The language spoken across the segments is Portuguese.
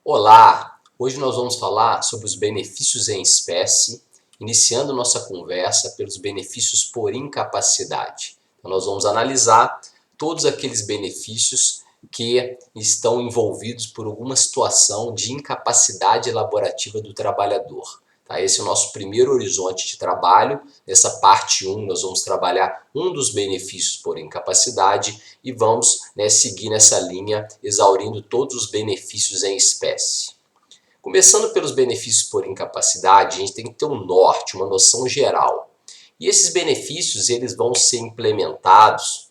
Olá! Hoje nós vamos falar sobre os benefícios em espécie, iniciando nossa conversa pelos benefícios por incapacidade. Então nós vamos analisar todos aqueles benefícios que estão envolvidos por alguma situação de incapacidade laborativa do trabalhador. Tá? Esse é o nosso primeiro horizonte de trabalho. Nessa parte 1 nós vamos trabalhar um dos benefícios por incapacidade e vamos seguir nessa linha, exaurindo todos os benefícios em espécie. Começando pelos benefícios por incapacidade, a gente tem que ter um norte, uma noção geral. E esses benefícios eles vão ser implementados,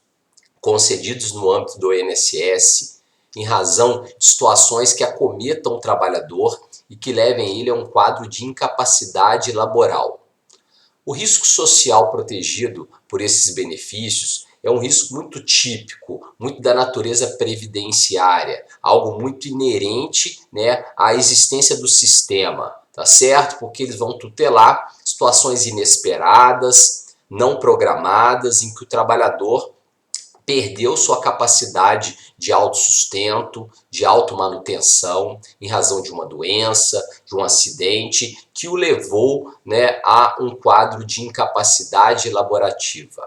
concedidos no âmbito do INSS, em razão de situações que acometam o trabalhador e que levem ele a um quadro de incapacidade laboral. O risco social protegido por esses benefícios é um risco muito típico, muito da natureza previdenciária, algo muito inerente, à existência do sistema, tá certo? Porque eles vão tutelar situações inesperadas, não programadas, em que o trabalhador perdeu sua capacidade de autossustento, de automanutenção, em razão de uma doença, de um acidente, que o levou a um quadro de incapacidade laborativa.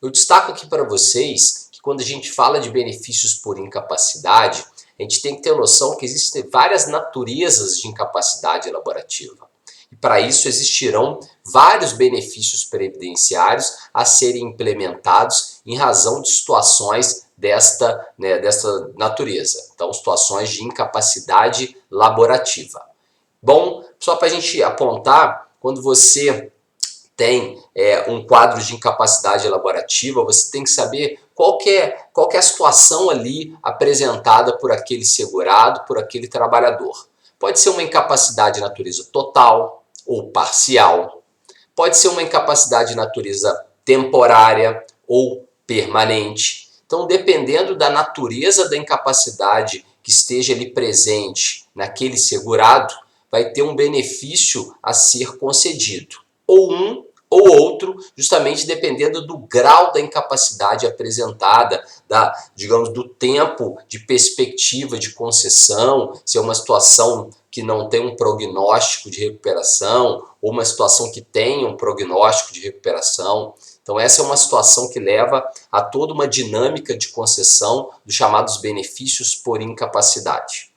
Eu destaco aqui para vocês que quando a gente fala de benefícios por incapacidade, a gente tem que ter noção que existem várias naturezas de incapacidade laborativa. E para isso existirão vários benefícios previdenciários a serem implementados em razão de situações desta natureza. Então, situações de incapacidade laborativa. Bom, só para a gente apontar, quando você tem um quadro de incapacidade laborativa, você tem que saber qual que é a situação ali apresentada por aquele segurado, por aquele trabalhador. Pode ser uma incapacidade de natureza total ou parcial. Pode ser uma incapacidade de natureza temporária ou permanente. Então, dependendo da natureza da incapacidade que esteja ali presente naquele segurado, vai ter um benefício a ser concedido. Ou um ou outro, justamente dependendo do grau da incapacidade apresentada, digamos, do tempo de perspectiva de concessão, se é uma situação que não tem um prognóstico de recuperação, ou uma situação que tem um prognóstico de recuperação. Então essa é uma situação que leva a toda uma dinâmica de concessão dos chamados benefícios por incapacidade.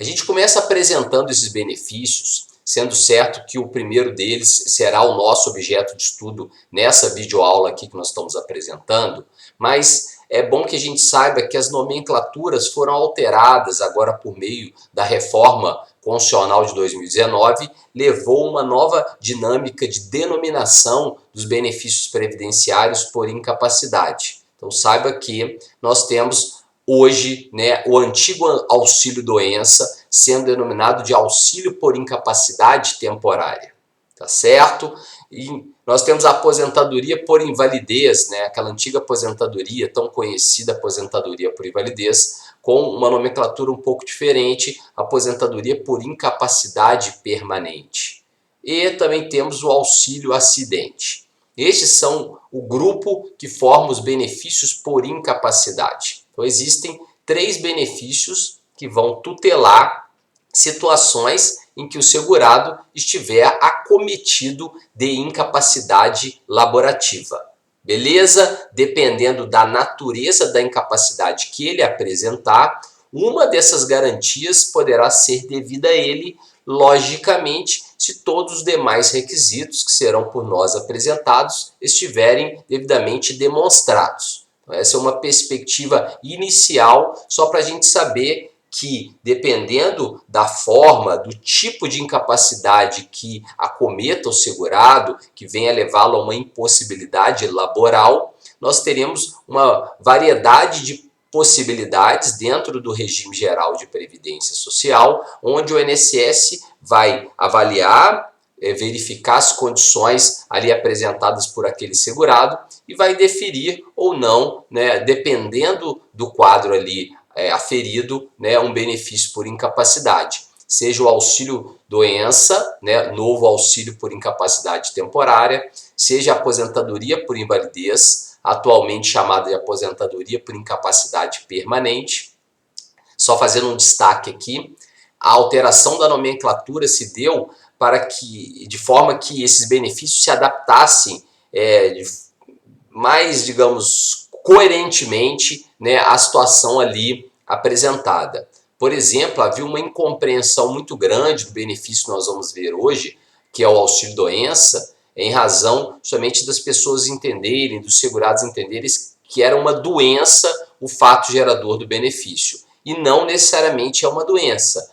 A gente começa apresentando esses benefícios, sendo certo que o primeiro deles será o nosso objeto de estudo nessa videoaula aqui que nós estamos apresentando, mas é bom que a gente saiba que as nomenclaturas foram alteradas agora por meio da reforma constitucional de 2019, levou uma nova dinâmica de denominação dos benefícios previdenciários por incapacidade. Então saiba que nós temos hoje o antigo auxílio-doença sendo denominado de auxílio por incapacidade temporária, tá certo? E nós temos a aposentadoria por invalidez, aquela antiga aposentadoria, tão conhecida aposentadoria por invalidez, com uma nomenclatura um pouco diferente, aposentadoria por incapacidade permanente. E também temos o auxílio acidente. Estes são o grupo que forma os benefícios por incapacidade. Então existem 3 benefícios que vão tutelar situações em que o segurado estiver acometido de incapacidade laborativa. Beleza? Dependendo da natureza da incapacidade que ele apresentar, uma dessas garantias poderá ser devida a ele, logicamente, se todos os demais requisitos que serão por nós apresentados estiverem devidamente demonstrados. Essa é uma perspectiva inicial, só para a gente saber que, dependendo da forma, do tipo de incapacidade que acometa o segurado, que venha levá-lo a uma impossibilidade laboral, nós teremos uma variedade de possibilidades dentro do regime geral de previdência social, onde o INSS vai avaliar, verificar as condições ali apresentadas por aquele segurado e vai deferir ou não, dependendo do quadro ali aferido, um benefício por incapacidade. Seja o auxílio doença, novo auxílio por incapacidade temporária, seja a aposentadoria por invalidez, atualmente chamada de aposentadoria por incapacidade permanente. Só fazendo um destaque aqui, a alteração da nomenclatura se deu de forma que esses benefícios se adaptassem mais, digamos, coerentemente, né, à situação ali apresentada. Por exemplo, havia uma incompreensão muito grande do benefício que nós vamos ver hoje, que é o auxílio-doença, em razão somente das pessoas entenderem, dos segurados entenderem que era uma doença o fato gerador do benefício. E não necessariamente é uma doença.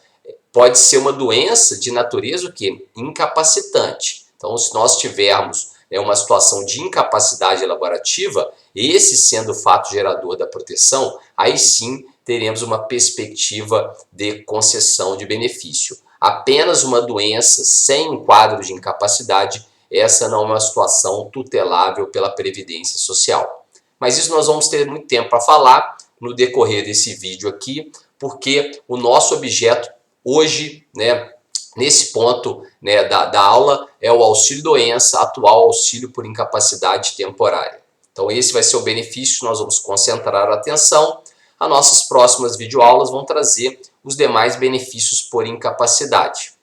Pode ser uma doença de natureza o quê? Incapacitante. Então, se nós tivermos uma situação de incapacidade elaborativa, esse sendo o fato gerador da proteção, aí sim teremos uma perspectiva de concessão de benefício. Apenas uma doença sem um quadro de incapacidade, essa não é uma situação tutelável pela Previdência Social. Mas isso nós vamos ter muito tempo para falar no decorrer desse vídeo aqui, porque o nosso objeto hoje, né, nesse ponto, né, da aula, é o auxílio-doença, atual auxílio por incapacidade temporária. Então esse vai ser o benefício que nós vamos concentrar a atenção. As nossas próximas videoaulas vão trazer os demais benefícios por incapacidade.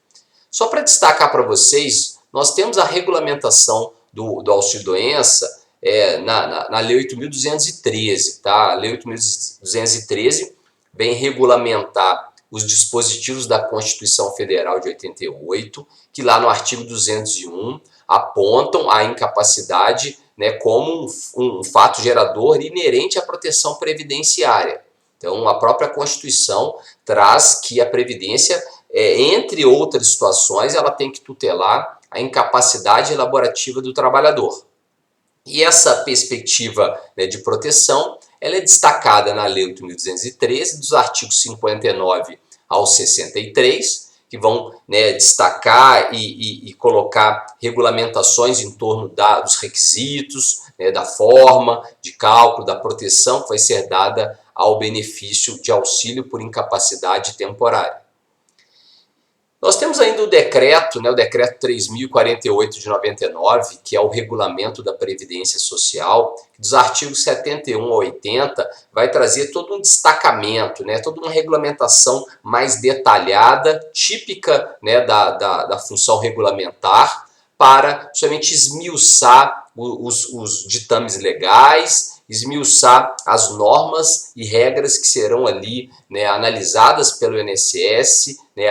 Só para destacar para vocês, nós temos a regulamentação do auxílio-doença na Lei 8.213, tá? A Lei 8.213 vem regulamentar os dispositivos da Constituição Federal de 88, que lá no artigo 201 apontam a incapacidade, né, como um fato gerador inerente à proteção previdenciária. Então, a própria Constituição traz que a Previdência, entre outras situações, ela tem que tutelar a incapacidade elaborativa do trabalhador. E essa perspectiva, né, de proteção, ela é destacada na Lei 8.213, dos artigos 59 ao 63, que vão, né, destacar e colocar regulamentações em torno dos requisitos, né, da forma de cálculo, da proteção que vai ser dada ao benefício de auxílio por incapacidade temporária. Nós temos ainda o decreto, né, o decreto 3.048 de 99, que é o regulamento da Previdência Social, que dos artigos 71 a 80 vai trazer todo um destacamento, né, toda uma regulamentação mais detalhada, típica, né, da função regulamentar, para somente esmiuçar os ditames legais, esmiuçar as normas e regras que serão ali, né, analisadas pelo INSS, né,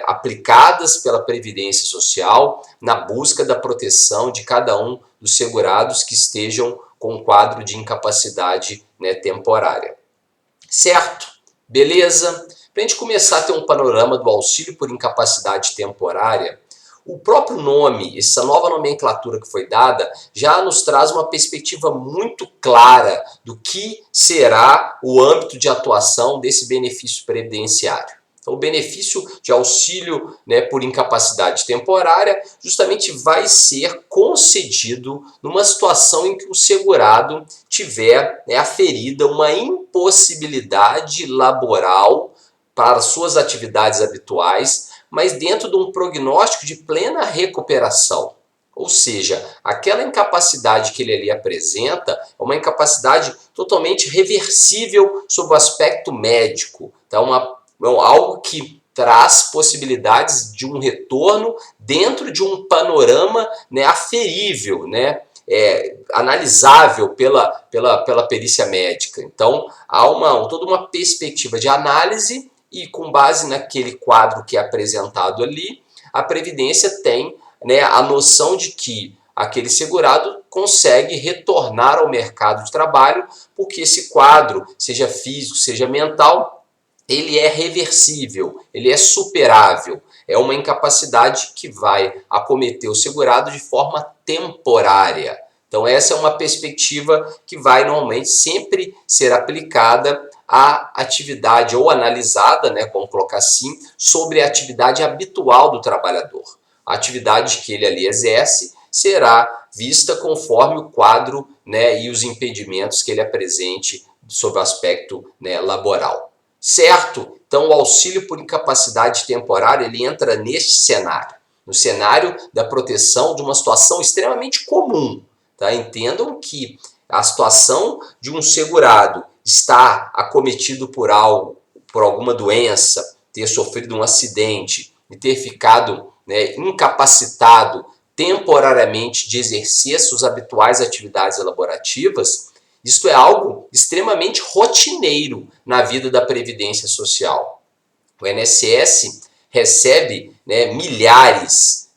aplicadas pela Previdência Social na busca da proteção de cada um dos segurados que estejam com um quadro de incapacidade, né, temporária. Certo? Beleza? Para a gente começar a ter um panorama do auxílio por incapacidade temporária, o próprio nome, essa nova nomenclatura que foi dada, já nos traz uma perspectiva muito clara do que será o âmbito de atuação desse benefício previdenciário. Então, o benefício de auxílio, né, por incapacidade temporária justamente vai ser concedido numa situação em que o segurado tiver, né, aferida uma impossibilidade laboral para suas atividades habituais, mas dentro de um prognóstico de plena recuperação. Ou seja, aquela incapacidade que ele ali apresenta é uma incapacidade totalmente reversível sob o aspecto médico. Então, algo que traz possibilidades de um retorno dentro de um panorama, né, aferível, né, analisável pela perícia médica. Então, há toda uma perspectiva de análise e, com base naquele quadro que é apresentado ali, a Previdência tem, né, a noção de que aquele segurado consegue retornar ao mercado de trabalho, porque esse quadro, seja físico, seja mental, ele é reversível, ele é superável. É uma incapacidade que vai acometer o segurado de forma temporária. Então essa é uma perspectiva que vai normalmente sempre ser aplicada à atividade ou analisada, né, vamos colocar assim, sobre a atividade habitual do trabalhador. A atividade que ele ali exerce será vista conforme o quadro, né, e os impedimentos que ele apresente sob o aspecto, né, laboral. Certo? Então o auxílio por incapacidade temporária ele entra neste cenário, no cenário da proteção de uma situação extremamente comum. Tá? Entendam que a situação de um segurado estar acometido por algo por alguma doença, ter sofrido um acidente e ter ficado, né, incapacitado temporariamente de exercer suas habituais atividades laborativas, isto é algo extremamente rotineiro na vida da Previdência Social. O INSS recebe, né, milhares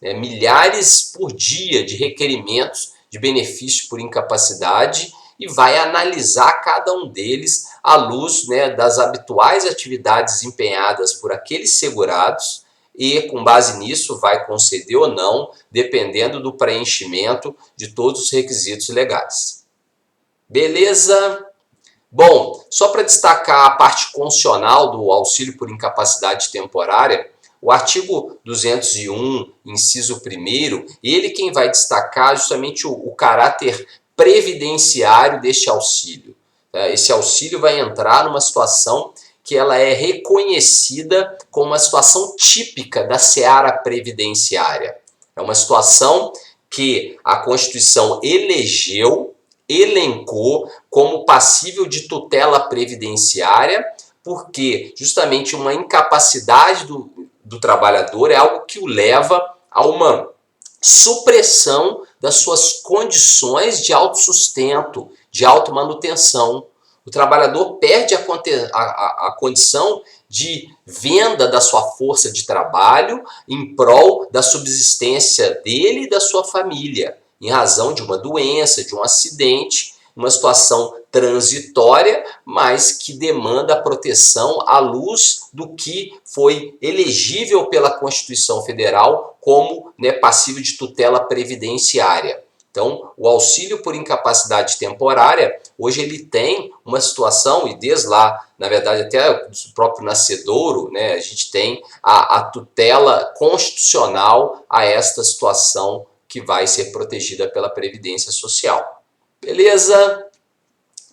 por dia de requerimentos de benefício por incapacidade e vai analisar cada um deles à luz, né, das habituais atividades desempenhadas por aqueles segurados e, com base nisso, vai conceder ou não, dependendo do preenchimento de todos os requisitos legais. Beleza? Bom, só para destacar a parte constitucional do auxílio por incapacidade temporária, o artigo 201, inciso 1º, ele quem vai destacar justamente o caráter previdenciário deste auxílio. Esse auxílio vai entrar numa situação que ela é reconhecida como uma situação típica da seara previdenciária. É uma situação que a Constituição elencou como passível de tutela previdenciária, porque justamente uma incapacidade do trabalhador é algo que o leva a uma supressão das suas condições de autossustento, de automanutenção. O trabalhador perde a condição de venda da sua força de trabalho em prol da subsistência dele e da sua família, em razão de uma doença, de um acidente, uma situação transitória, mas que demanda proteção à luz do que foi elegível pela Constituição Federal como, né, passível de tutela previdenciária. Então, o auxílio por incapacidade temporária, hoje ele tem uma situação, e desde lá, na verdade, até o próprio nascedouro, né, a gente tem a tutela constitucional a esta situação que vai ser protegida pela Previdência Social. Beleza?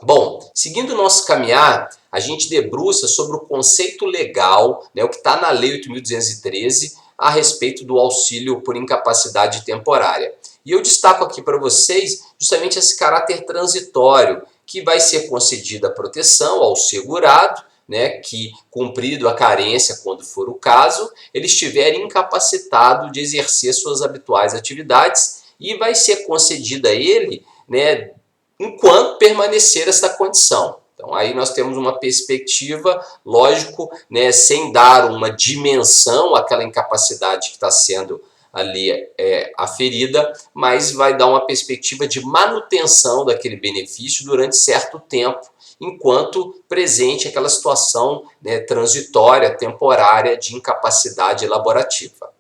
Bom, seguindo o nosso caminhar, a gente debruça sobre o conceito legal, né, o que está na Lei 8.213, a respeito do auxílio por incapacidade temporária. E eu destaco aqui para vocês justamente esse caráter transitório, que vai ser concedida a proteção ao segurado, né, que, cumprido a carência, quando for o caso, ele estiver incapacitado de exercer suas habituais atividades e vai ser concedida a ele, né, enquanto permanecer essa condição. Então, aí nós temos uma perspectiva, lógico, né, sem dar uma dimensão àquela incapacidade que está sendo ali aferida, mas vai dar uma perspectiva de manutenção daquele benefício durante certo tempo, enquanto presente aquela situação, né, transitória, temporária de incapacidade laborativa.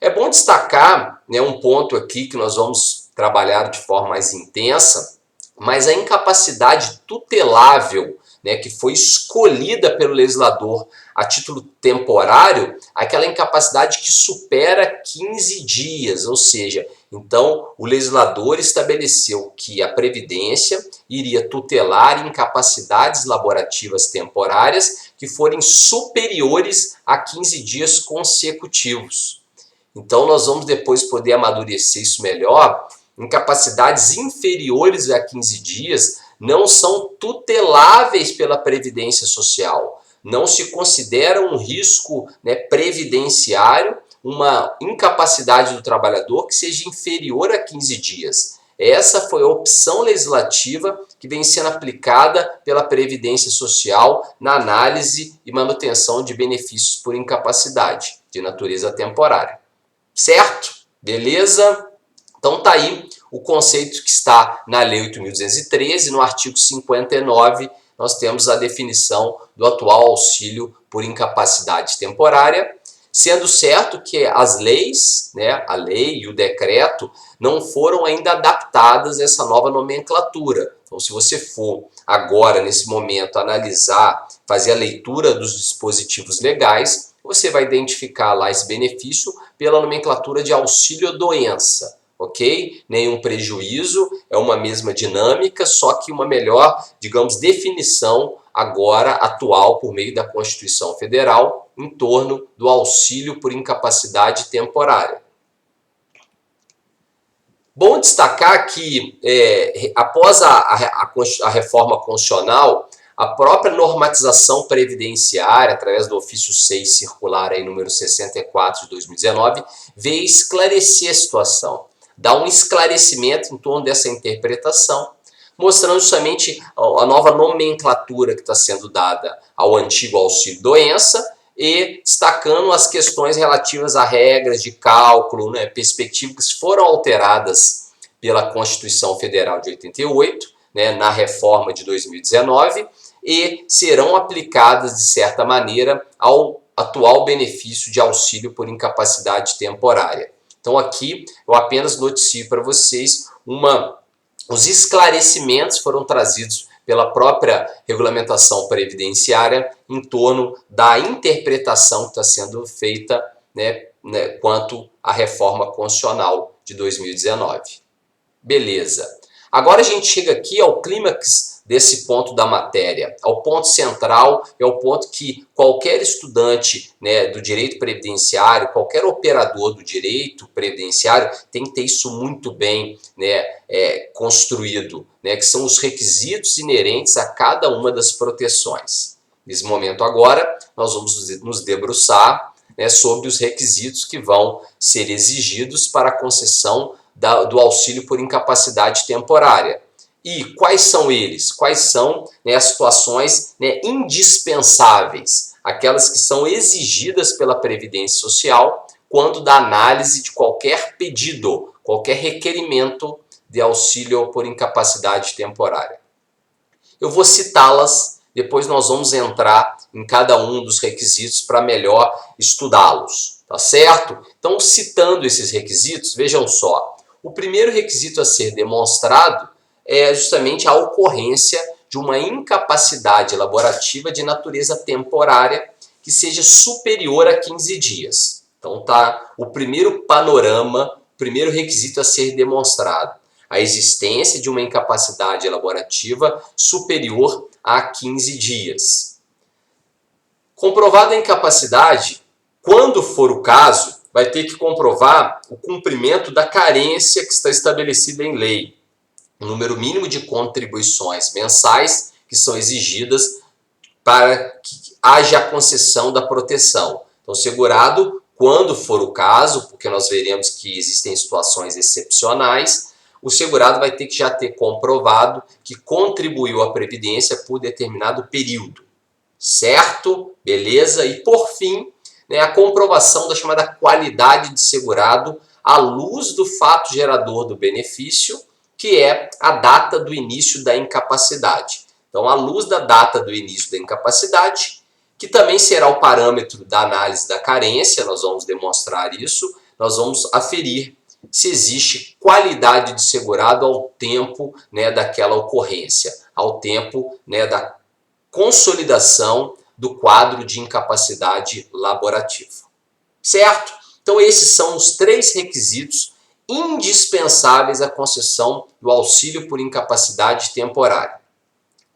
É bom destacar, né, um ponto aqui que nós vamos trabalhar de forma mais intensa, mas a incapacidade tutelável, né, que foi escolhida pelo legislador a título temporário, aquela incapacidade que supera 15 dias, ou seja, então o legislador estabeleceu que a Previdência iria tutelar incapacidades laborativas temporárias que forem superiores a 15 dias consecutivos. Então nós vamos depois poder amadurecer isso melhor. Incapacidades inferiores a 15 dias não são tuteláveis pela Previdência Social. Não se considera um risco, né, previdenciário, uma incapacidade do trabalhador que seja inferior a 15 dias. Essa foi a opção legislativa que vem sendo aplicada pela Previdência Social na análise e manutenção de benefícios por incapacidade de natureza temporária. Certo? Beleza? Então tá aí o conceito que está na Lei 8.213, no artigo 59, nós temos a definição do atual auxílio por incapacidade temporária, sendo certo que as leis, né, a lei e o decreto, não foram ainda adaptadas a essa nova nomenclatura. Então, se você for agora, nesse momento, analisar, fazer a leitura dos dispositivos legais, você vai identificar lá esse benefício pela nomenclatura de auxílio-doença. Ok? Nenhum prejuízo, é uma mesma dinâmica, só que uma melhor, digamos, definição agora atual por meio da Constituição Federal em torno do auxílio por incapacidade temporária. Bom destacar que após a reforma constitucional, a própria normatização previdenciária, através do ofício 6 circular aí, número 64 de 2019, veio esclarecer a situação, dar um esclarecimento em torno dessa interpretação, mostrando justamente a nova nomenclatura que está sendo dada ao antigo auxílio-doença e destacando as questões relativas a regras de cálculo, né, perspectivas que foram alteradas pela Constituição Federal de 88, né, na reforma de 2019, e serão aplicadas, de certa maneira, ao atual benefício de auxílio por incapacidade temporária. Então aqui eu apenas noticio para vocês os esclarecimentos foram trazidos pela própria regulamentação previdenciária em torno da interpretação que está sendo feita, né, quanto à reforma constitucional de 2019. Beleza. Agora a gente chega aqui ao clímax desse ponto da matéria, ao ponto central, é o ponto que qualquer estudante, né, do direito previdenciário, qualquer operador do direito previdenciário tem que ter isso muito bem, né, construído, né, que são os requisitos inerentes a cada uma das proteções. Nesse momento agora, nós vamos nos debruçar, né, sobre os requisitos que vão ser exigidos para a concessão do auxílio por incapacidade temporária. E quais são eles? Quais são, né, as situações, né, indispensáveis, aquelas que são exigidas pela Previdência Social quando da análise de qualquer pedido, qualquer requerimento de auxílio por incapacidade temporária. Eu vou citá-las, depois nós vamos entrar em cada um dos requisitos para melhor estudá-los, tá certo? Então, citando esses requisitos, vejam só, o primeiro requisito a ser demonstrado é justamente a ocorrência de uma incapacidade laborativa de natureza temporária que seja superior a 15 dias. Então tá o primeiro panorama, o primeiro requisito a ser demonstrado, a existência de uma incapacidade laborativa superior a 15 dias. Comprovada a incapacidade, quando for o caso, vai ter que comprovar o cumprimento da carência que está estabelecida em lei, o número mínimo de contribuições mensais que são exigidas para que haja a concessão da proteção. Então, o segurado, quando for o caso, porque nós veremos que existem situações excepcionais, o segurado vai ter que já ter comprovado que contribuiu à Previdência por determinado período. Certo? Beleza? E, por fim, né, a comprovação da chamada qualidade de segurado à luz do fato gerador do benefício, que é a data do início da incapacidade. Então, à luz da data do início da incapacidade, que também será o parâmetro da análise da carência, nós vamos demonstrar isso, nós vamos aferir se existe qualidade de segurado ao tempo, né, daquela ocorrência, ao tempo, né, da consolidação do quadro de incapacidade laborativa. Certo? Então, esses são os 3 requisitos indispensáveis à concessão do auxílio por incapacidade temporária.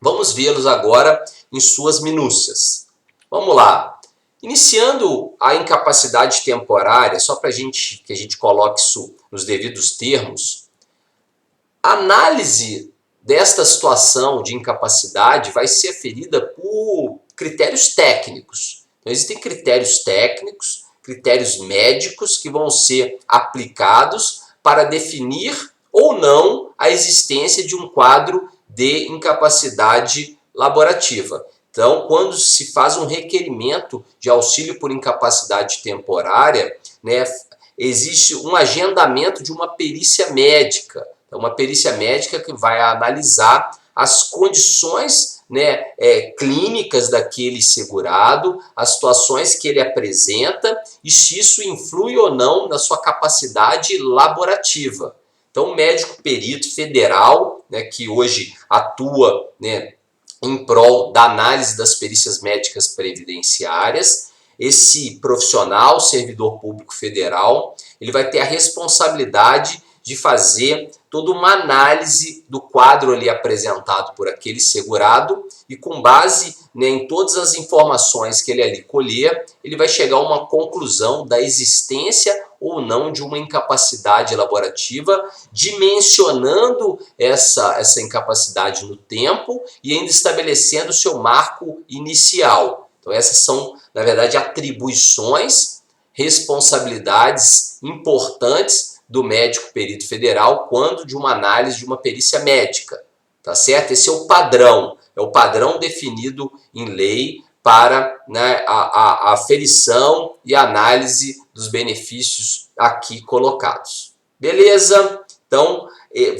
Vamos vê-los agora em suas minúcias. Vamos lá. Iniciando a incapacidade temporária, só para que a gente coloque isso nos devidos termos, a análise desta situação de incapacidade vai ser aferida por critérios técnicos. Então, existem critérios técnicos, critérios médicos que vão ser aplicados para definir ou não a existência de um quadro de incapacidade laborativa. Então, quando se faz um requerimento de auxílio por incapacidade temporária, né, existe um agendamento de uma perícia médica. Então, uma perícia médica que vai analisar as condições, né, clínicas daquele segurado, as situações que ele apresenta e se isso influi ou não na sua capacidade laborativa. Então, o médico perito federal, né, que hoje atua, né, em prol da análise das perícias médicas previdenciárias, esse profissional, servidor público federal, ele vai ter a responsabilidade de fazer toda uma análise do quadro ali apresentado por aquele segurado e com base, né, em todas as informações que ele ali colher, ele vai chegar a uma conclusão da existência ou não de uma incapacidade laborativa, dimensionando essa incapacidade no tempo e ainda estabelecendo o seu marco inicial. Então essas são, na verdade, atribuições, responsabilidades importantes do médico perito federal quando de uma análise de uma perícia médica, tá certo? Esse é o padrão definido em lei para, né, a aferição e análise dos benefícios aqui colocados. Beleza? Então,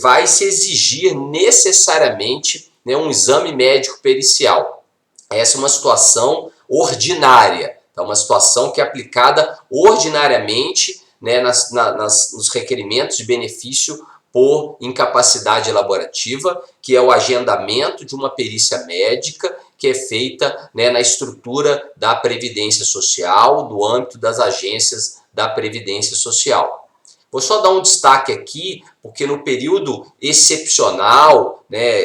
vai se exigir necessariamente, né, um exame médico pericial. Essa é uma situação ordinária, então, uma situação que é aplicada ordinariamente, né, nos requerimentos de benefício por incapacidade laborativa, que é o agendamento de uma perícia médica que é feita, né, na estrutura da Previdência Social, do âmbito das agências da Previdência Social. Vou só dar um destaque aqui, porque no período excepcional, né,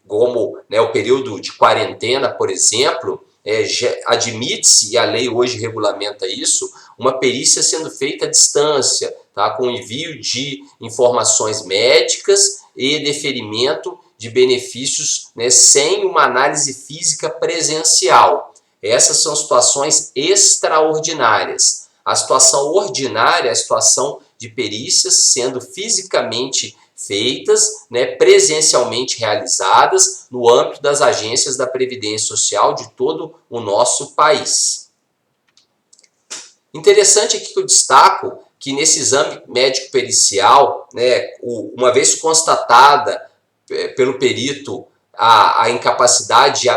como, né, o período de quarentena, por exemplo, admite-se, e a lei hoje regulamenta isso, uma perícia sendo feita à distância, tá, com envio de informações médicas e deferimento de benefícios, né, sem uma análise física presencial. Essas são situações extraordinárias. A situação ordinária é a situação de perícias sendo fisicamente feitas, né, presencialmente realizadas no âmbito das agências da Previdência Social de todo o nosso país. Interessante aqui que eu destaco que nesse exame médico pericial, né, uma vez constatada pelo perito a incapacidade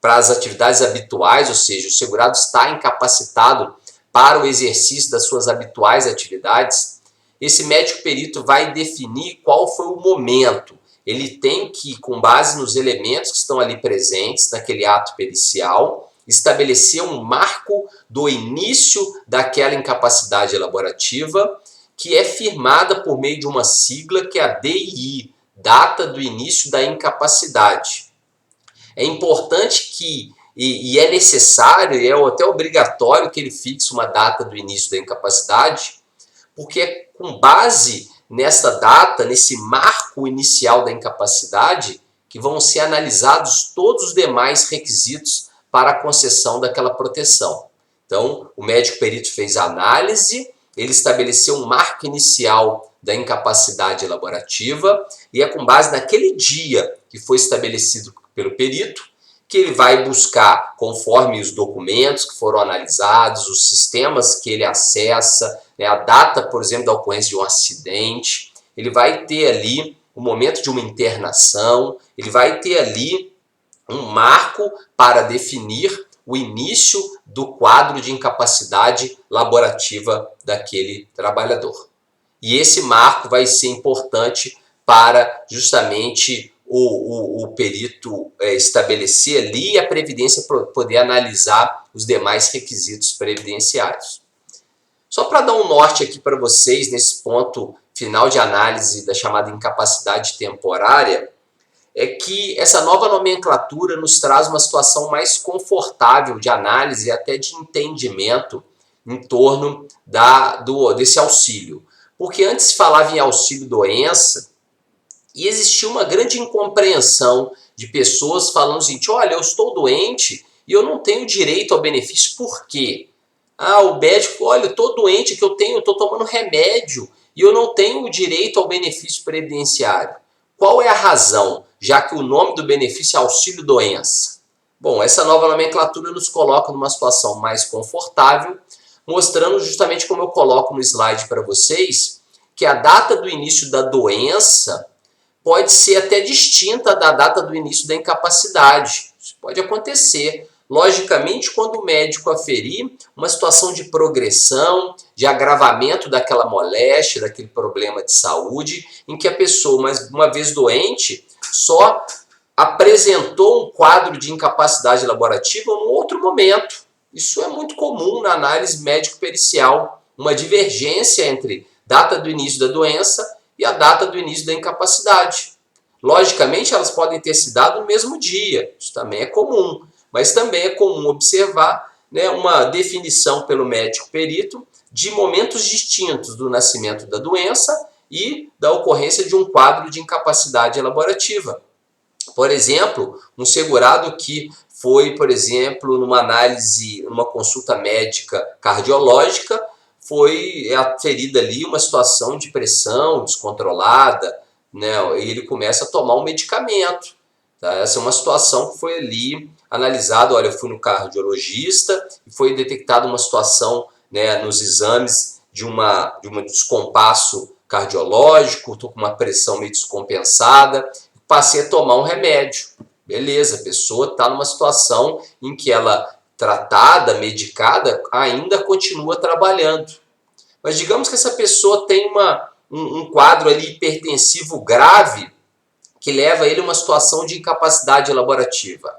para as atividades habituais, ou seja, o segurado está incapacitado para o exercício das suas habituais atividades, esse médico perito vai definir qual foi o momento. Ele tem que, com base nos elementos que estão ali presentes naquele ato pericial, estabelecer um marco do início daquela incapacidade elaborativa, que é firmada por meio de uma sigla que é a DII, data do início da incapacidade. É importante que, e é necessário, e é até obrigatório que ele fixe uma data do início da incapacidade, porque é com base nessa data, nesse marco inicial da incapacidade, que vão ser analisados todos os demais requisitos para a concessão daquela proteção. Então, o médico perito fez a análise, ele estabeleceu um marco inicial da incapacidade elaborativa e é com base naquele dia que foi estabelecido pelo perito que ele vai buscar, conforme os documentos que foram analisados, os sistemas que ele acessa, né, a data, por exemplo, da ocorrência de um acidente, ele vai ter ali o momento de uma internação, ele vai ter ali um marco para definir o início do quadro de incapacidade laborativa daquele trabalhador. E esse marco vai ser importante para justamente o perito estabelecer ali e a Previdência poder analisar os demais requisitos previdenciários. Só para dar um norte aqui para vocês nesse ponto final de análise da chamada incapacidade temporária, é que essa nova nomenclatura nos traz uma situação mais confortável de análise e até de entendimento em torno desse auxílio. Porque antes se falava em auxílio-doença e existia uma grande incompreensão de pessoas falando o seguinte: olha, eu estou doente e eu não tenho direito ao benefício, por quê? O médico, olha, eu estou doente, que eu estou tomando remédio e eu não tenho o direito ao benefício previdenciário. Qual é a razão, já que o nome do benefício é auxílio-doença? Bom, essa nova nomenclatura nos coloca numa situação mais confortável, mostrando justamente como eu coloco no slide para vocês, que a data do início da doença pode ser até distinta da data do início da incapacidade. Isso pode acontecer. Logicamente, quando o médico aferir uma situação de progressão, de agravamento daquela moléstia, daquele problema de saúde, em que a pessoa, uma vez doente, só apresentou um quadro de incapacidade laborativa num outro momento. Isso é muito comum na análise médico-pericial, uma divergência entre data do início da doença e a data do início da incapacidade. Logicamente, elas podem ter se dado no mesmo dia, isso também é comum, mas também é comum observar, né, uma definição pelo médico perito de momentos distintos do nascimento da doença e da ocorrência de um quadro de incapacidade elaborativa. Por exemplo, um segurado que foi, por exemplo, numa análise, numa consulta médica cardiológica, foi aferida ali uma situação de pressão descontrolada, né? E ele começa a tomar um medicamento. Tá? Essa é uma situação que foi ali analisada. Olha, eu fui no cardiologista e foi detectada uma situação, né, nos exames de um descompasso cardiológico, estou com uma pressão meio descompensada, passei a tomar um remédio. Beleza, a pessoa está numa situação em que ela, tratada, medicada, ainda continua trabalhando. Mas digamos que essa pessoa tem um quadro ali hipertensivo grave que leva ele a uma situação de incapacidade elaborativa.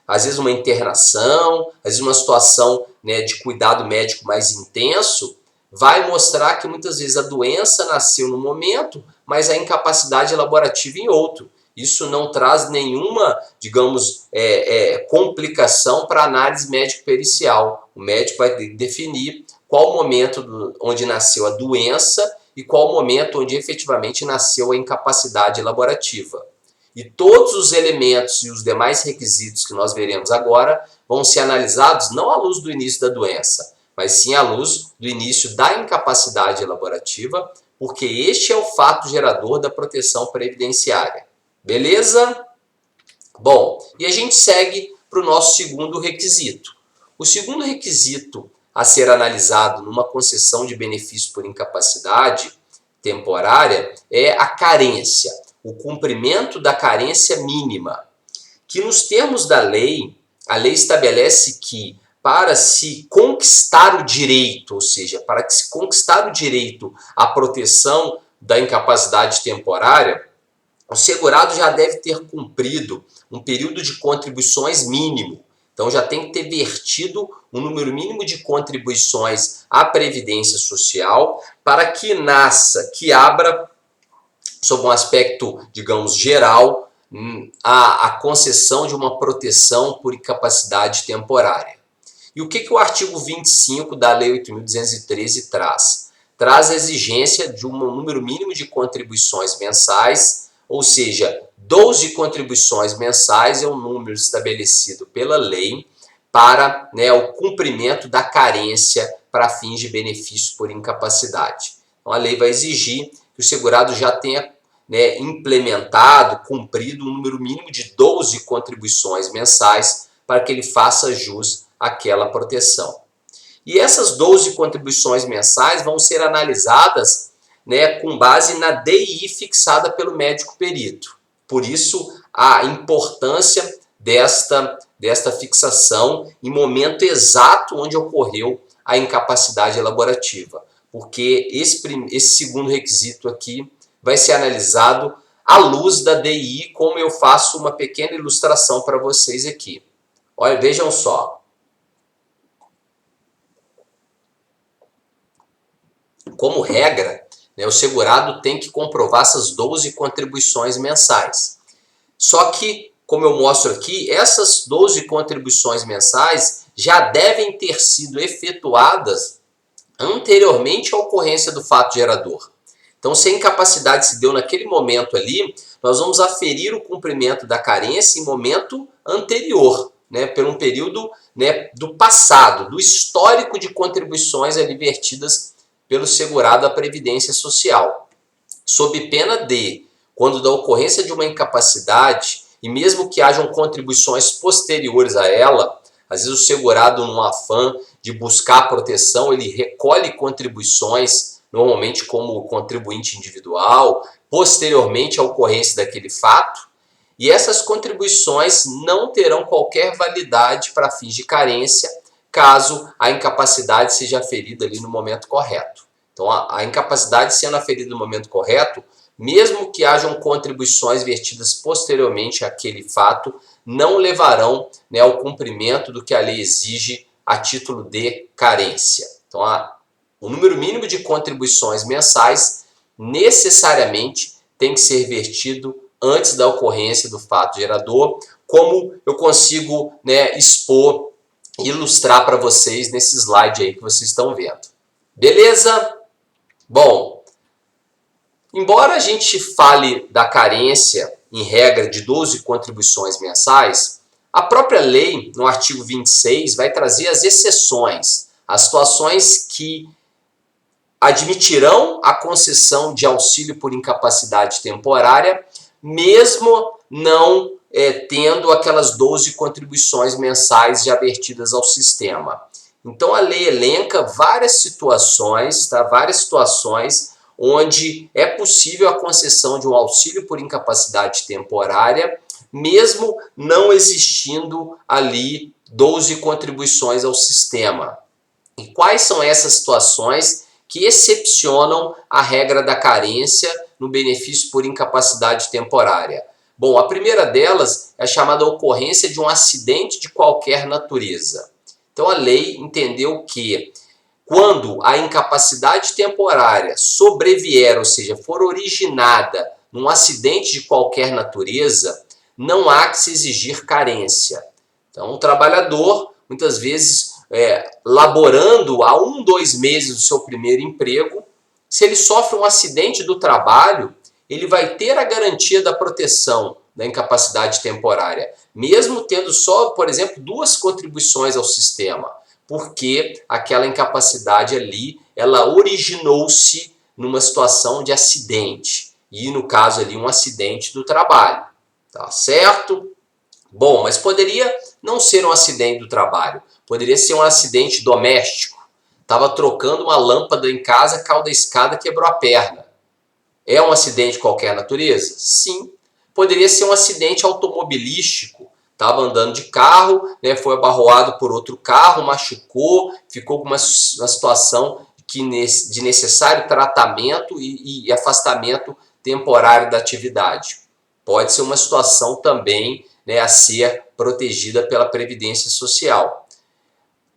Às vezes uma internação, às vezes uma situação, né, de cuidado médico mais intenso, vai mostrar que muitas vezes a doença nasceu num momento, mas a incapacidade elaborativa em outro. Isso não traz nenhuma, digamos, complicação para a análise médico-pericial. O médico vai definir qual o momento onde nasceu a doença e qual o momento onde efetivamente nasceu a incapacidade elaborativa. E todos os elementos e os demais requisitos que nós veremos agora vão ser analisados não à luz do início da doença, mas sim à luz do início da incapacidade elaborativa, porque este é o fato gerador da proteção previdenciária. Beleza? Bom, e a gente segue para o nosso segundo requisito. O segundo requisito a ser analisado numa concessão de benefício por incapacidade temporária é a carência, o cumprimento da carência mínima, que nos termos da lei, a lei estabelece que para se conquistar o direito, ou seja, para se conquistar o direito à proteção da incapacidade temporária, o segurado já deve ter cumprido um período de contribuições mínimo. Então já tem que ter vertido um número mínimo de contribuições à Previdência Social para que nasça, que abra, sob um aspecto, digamos, geral, a concessão de uma proteção por incapacidade temporária. E o que o artigo 25 da Lei 8.213 traz? Traz a exigência de um número mínimo de contribuições mensais, ou seja, 12 contribuições mensais é um número estabelecido pela lei para, né, o cumprimento da carência para fins de benefício por incapacidade. Então a lei vai exigir que o segurado já tenha, né, implementado, cumprido um número mínimo de 12 contribuições mensais para que ele faça jus àquela proteção. E essas 12 contribuições mensais vão ser analisadas, né, com base na DI fixada pelo médico perito. Por isso, a importância desta fixação em momento exato onde ocorreu a incapacidade elaborativa. Porque esse segundo requisito aqui vai ser analisado à luz da DI, como eu faço uma pequena ilustração para vocês aqui. Olha, vejam só. Como regra, né, o segurado tem que comprovar essas 12 contribuições mensais. Só que, como eu mostro aqui, essas 12 contribuições mensais já devem ter sido efetuadas anteriormente à ocorrência do fato gerador. Então, se a incapacidade se deu naquele momento ali, nós vamos aferir o cumprimento da carência em momento anterior, né, por um período, né, do passado, do histórico de contribuições ali vertidas pelo segurado à Previdência Social, sob pena de, quando da ocorrência de uma incapacidade, e mesmo que hajam contribuições posteriores a ela, às vezes o segurado, num afã de buscar proteção, ele recolhe contribuições, normalmente como contribuinte individual, posteriormente à ocorrência daquele fato, e essas contribuições não terão qualquer validade para fins de carência, caso a incapacidade seja aferida ali no momento correto. Então, a incapacidade sendo aferida no momento correto, mesmo que hajam contribuições vertidas posteriormente àquele fato, não levarão, né, ao cumprimento do que a lei exige a título de carência. Então, O número mínimo de contribuições mensais necessariamente tem que ser vertido antes da ocorrência do fato gerador, como eu consigo, né, expor e ilustrar para vocês nesse slide aí que vocês estão vendo. Beleza? Bom, embora a gente fale da carência em regra de 12 contribuições mensais, a própria lei, no artigo 26, vai trazer as exceções, as situações que admitirão a concessão de auxílio por incapacidade temporária, mesmo não tendo aquelas 12 contribuições mensais já vertidas ao sistema. Então a lei elenca várias situações, tá? Várias situações onde é possível a concessão de um auxílio por incapacidade temporária, mesmo não existindo ali 12 contribuições ao sistema. E quais são essas situações que excepcionam a regra da carência no benefício por incapacidade temporária? Bom, a primeira delas é a chamada ocorrência de um acidente de qualquer natureza. Então a lei entendeu que quando a incapacidade temporária sobrevier, ou seja, for originada num acidente de qualquer natureza, não há que se exigir carência. Então o trabalhador, muitas vezes, laborando há 1, 2 meses do seu primeiro emprego, se ele sofre um acidente do trabalho, ele vai ter a garantia da proteção da incapacidade temporária, mesmo tendo só, por exemplo, 2 contribuições ao sistema, porque aquela incapacidade ali, ela originou-se numa situação de acidente, e no caso ali um acidente do trabalho, tá certo? Bom, mas poderia não ser um acidente do trabalho, poderia ser um acidente doméstico. Estava trocando uma lâmpada em casa, caiu da escada, quebrou a perna. É um acidente de qualquer natureza? Sim. Poderia ser um acidente automobilístico. Estava andando de carro, né, foi abarroado por outro carro, machucou, ficou com uma situação de necessário tratamento e afastamento temporário da atividade. Pode ser uma situação também, né, a ser protegida pela Previdência Social.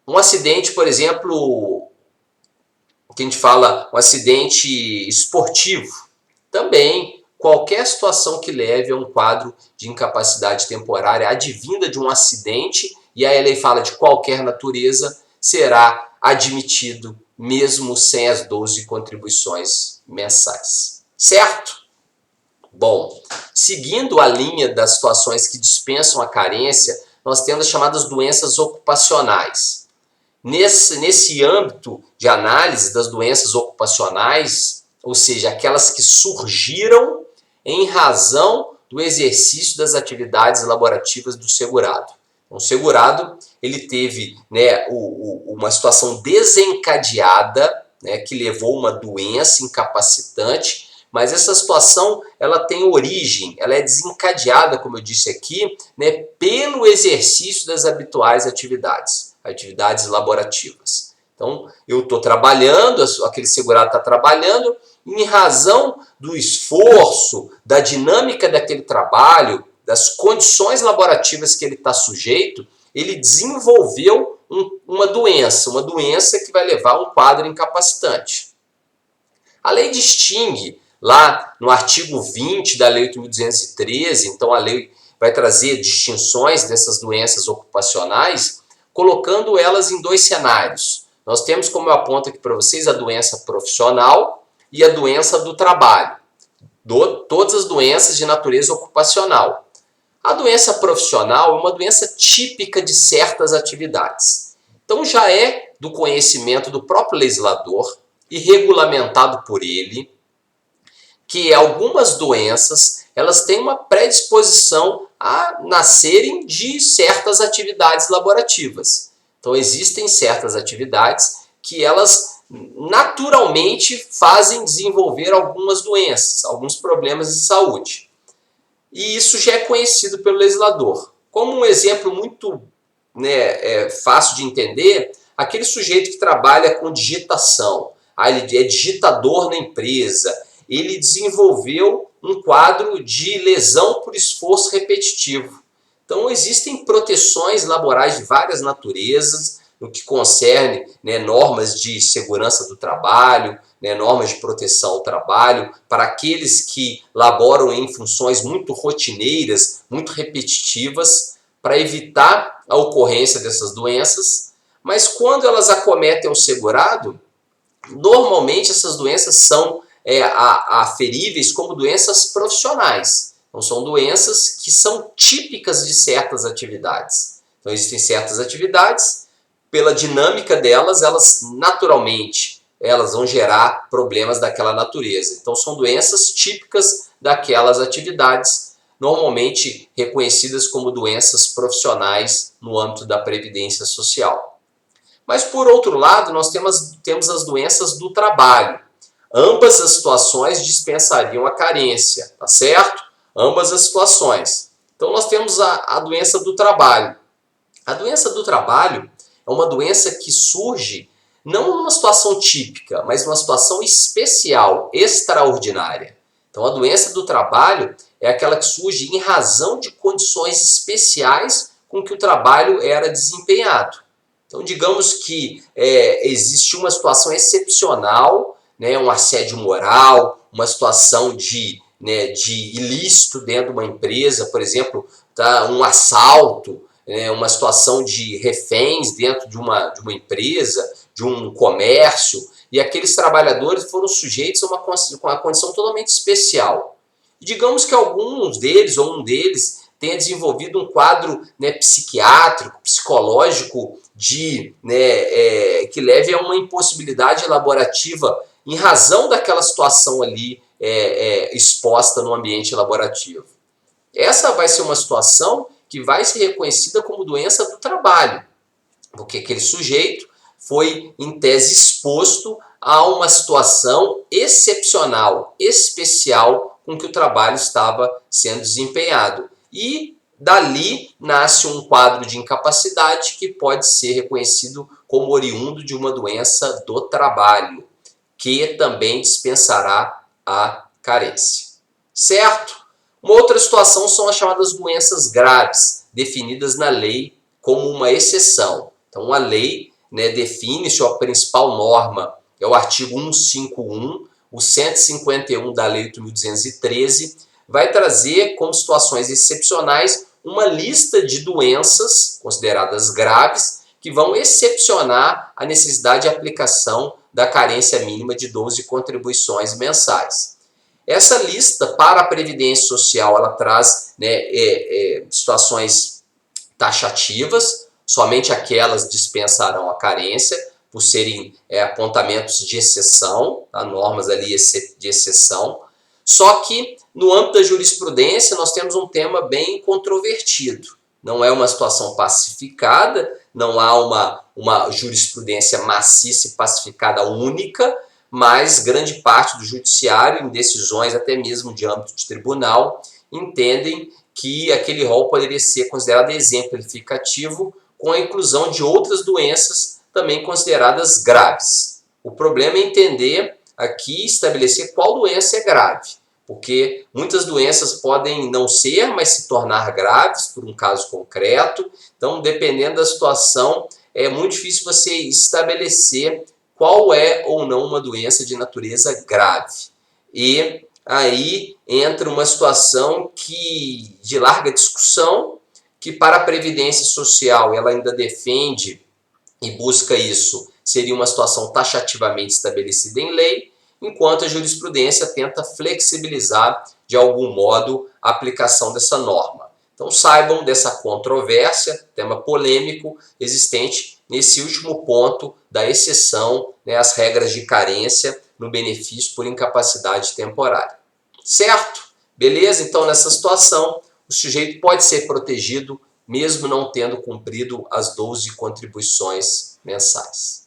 Um acidente, por exemplo, que a gente fala, um acidente esportivo, também qualquer situação que leve a um quadro de incapacidade temporária advinda de um acidente, e aí a lei fala de qualquer natureza, será admitido mesmo sem as 12 contribuições mensais. Certo? Bom, seguindo a linha das situações que dispensam a carência, nós temos as chamadas doenças ocupacionais. Nesse âmbito de análise das doenças ocupacionais, ou seja, aquelas que surgiram em razão do exercício das atividades laborativas do segurado. Então, o segurado ele teve, né, uma situação desencadeada, né, que levou a uma doença incapacitante, mas essa situação ela tem origem, ela é desencadeada, como eu disse aqui, né, pelo exercício das habituais atividades laborativas. Então, eu estou trabalhando, aquele segurado está trabalhando, e em razão do esforço, da dinâmica daquele trabalho, das condições laborativas que ele está sujeito, ele desenvolveu uma doença que vai levar a um quadro incapacitante. A lei distingue, lá no artigo 20 da Lei 8.213, então a lei vai trazer distinções dessas doenças ocupacionais, colocando elas em 2 cenários. Nós temos, como eu aponto aqui para vocês, a doença profissional e a doença do trabalho. Todas as doenças de natureza ocupacional. A doença profissional é uma doença típica de certas atividades. Então já é do conhecimento do próprio legislador e regulamentado por ele que algumas doenças elas têm uma predisposição a nascerem de certas atividades laborativas. Então existem certas atividades que elas naturalmente fazem desenvolver algumas doenças, alguns problemas de saúde. E isso já é conhecido pelo legislador. Como um exemplo muito fácil de entender, aquele sujeito que trabalha com digitação, ele é digitador na empresa, ele desenvolveu um quadro de lesão por esforço repetitivo. Então existem proteções laborais de várias naturezas, no que concerne, né, normas de segurança do trabalho, né, normas de proteção ao trabalho, para aqueles que laboram em funções muito rotineiras, muito repetitivas, para evitar a ocorrência dessas doenças. Mas quando elas acometem o segurado, normalmente essas doenças são aferíveis como doenças profissionais. Então são doenças que são típicas de certas atividades. Então existem certas atividades, pela dinâmica delas, elas naturalmente elas vão gerar problemas daquela natureza. Então são doenças típicas daquelas atividades, normalmente reconhecidas como doenças profissionais no âmbito da Previdência Social. Mas, por outro lado, nós temos as doenças do trabalho. Ambas as situações dispensariam a carência, tá certo? Ambas as situações. Então, nós temos a doença do trabalho. A doença do trabalho é uma doença que surge não numa situação típica, mas numa situação especial, extraordinária. Então, a doença do trabalho é aquela que surge em razão de condições especiais com que o trabalho era desempenhado. Então, digamos que existe uma situação excepcional, né, um assédio moral, uma situação de ilícito dentro de uma empresa, por exemplo, tá, um assalto, uma situação de reféns dentro de uma empresa, de um comércio, e aqueles trabalhadores foram sujeitos a uma condição totalmente especial. E digamos que alguns deles, ou um deles, tenha desenvolvido um quadro, né, psiquiátrico, psicológico, que leve a uma impossibilidade laborativa em razão daquela situação ali exposta no ambiente laborativo. Essa vai ser uma situação que vai ser reconhecida como doença do trabalho, porque aquele sujeito foi, em tese, exposto a uma situação excepcional, especial, com que o trabalho estava sendo desempenhado. E dali nasce um quadro de incapacidade que pode ser reconhecido como oriundo de uma doença do trabalho, que também dispensará a carência. Certo? Uma outra situação são as chamadas doenças graves, definidas na lei como uma exceção. Então, a lei, define sua principal norma, é o artigo 151, o 151 da Lei 8.213, vai trazer como situações excepcionais uma lista de doenças consideradas graves que vão excepcionar a necessidade de aplicação da carência mínima de 12 contribuições mensais. Essa lista para a Previdência Social, ela traz situações taxativas, somente aquelas dispensarão a carência, por serem apontamentos de exceção, tá? Normas ali de exceção. Só que, no âmbito da jurisprudência, nós temos um tema bem controvertido. Não é uma situação pacificada, não há uma jurisprudência maciça e pacificada única, mas grande parte do judiciário, em decisões até mesmo de âmbito de tribunal, entendem que aquele rol poderia ser considerado exemplificativo com a inclusão de outras doenças também consideradas graves. O problema é entender aqui, estabelecer qual doença é grave, porque muitas doenças podem não ser, mas se tornar graves por um caso concreto. Então, dependendo da situação, é muito difícil você estabelecer qual é ou não uma doença de natureza grave. E aí entra uma situação de larga discussão, que para a Previdência Social ela ainda defende e busca isso, seria uma situação taxativamente estabelecida em lei, enquanto a jurisprudência tenta flexibilizar de algum modo a aplicação dessa norma. Então saibam dessa controvérsia, tema polêmico, existente nesse último ponto da exceção, às regras de carência no benefício por incapacidade temporária. Certo? Beleza? Então nessa situação o sujeito pode ser protegido mesmo não tendo cumprido as 12 contribuições mensais.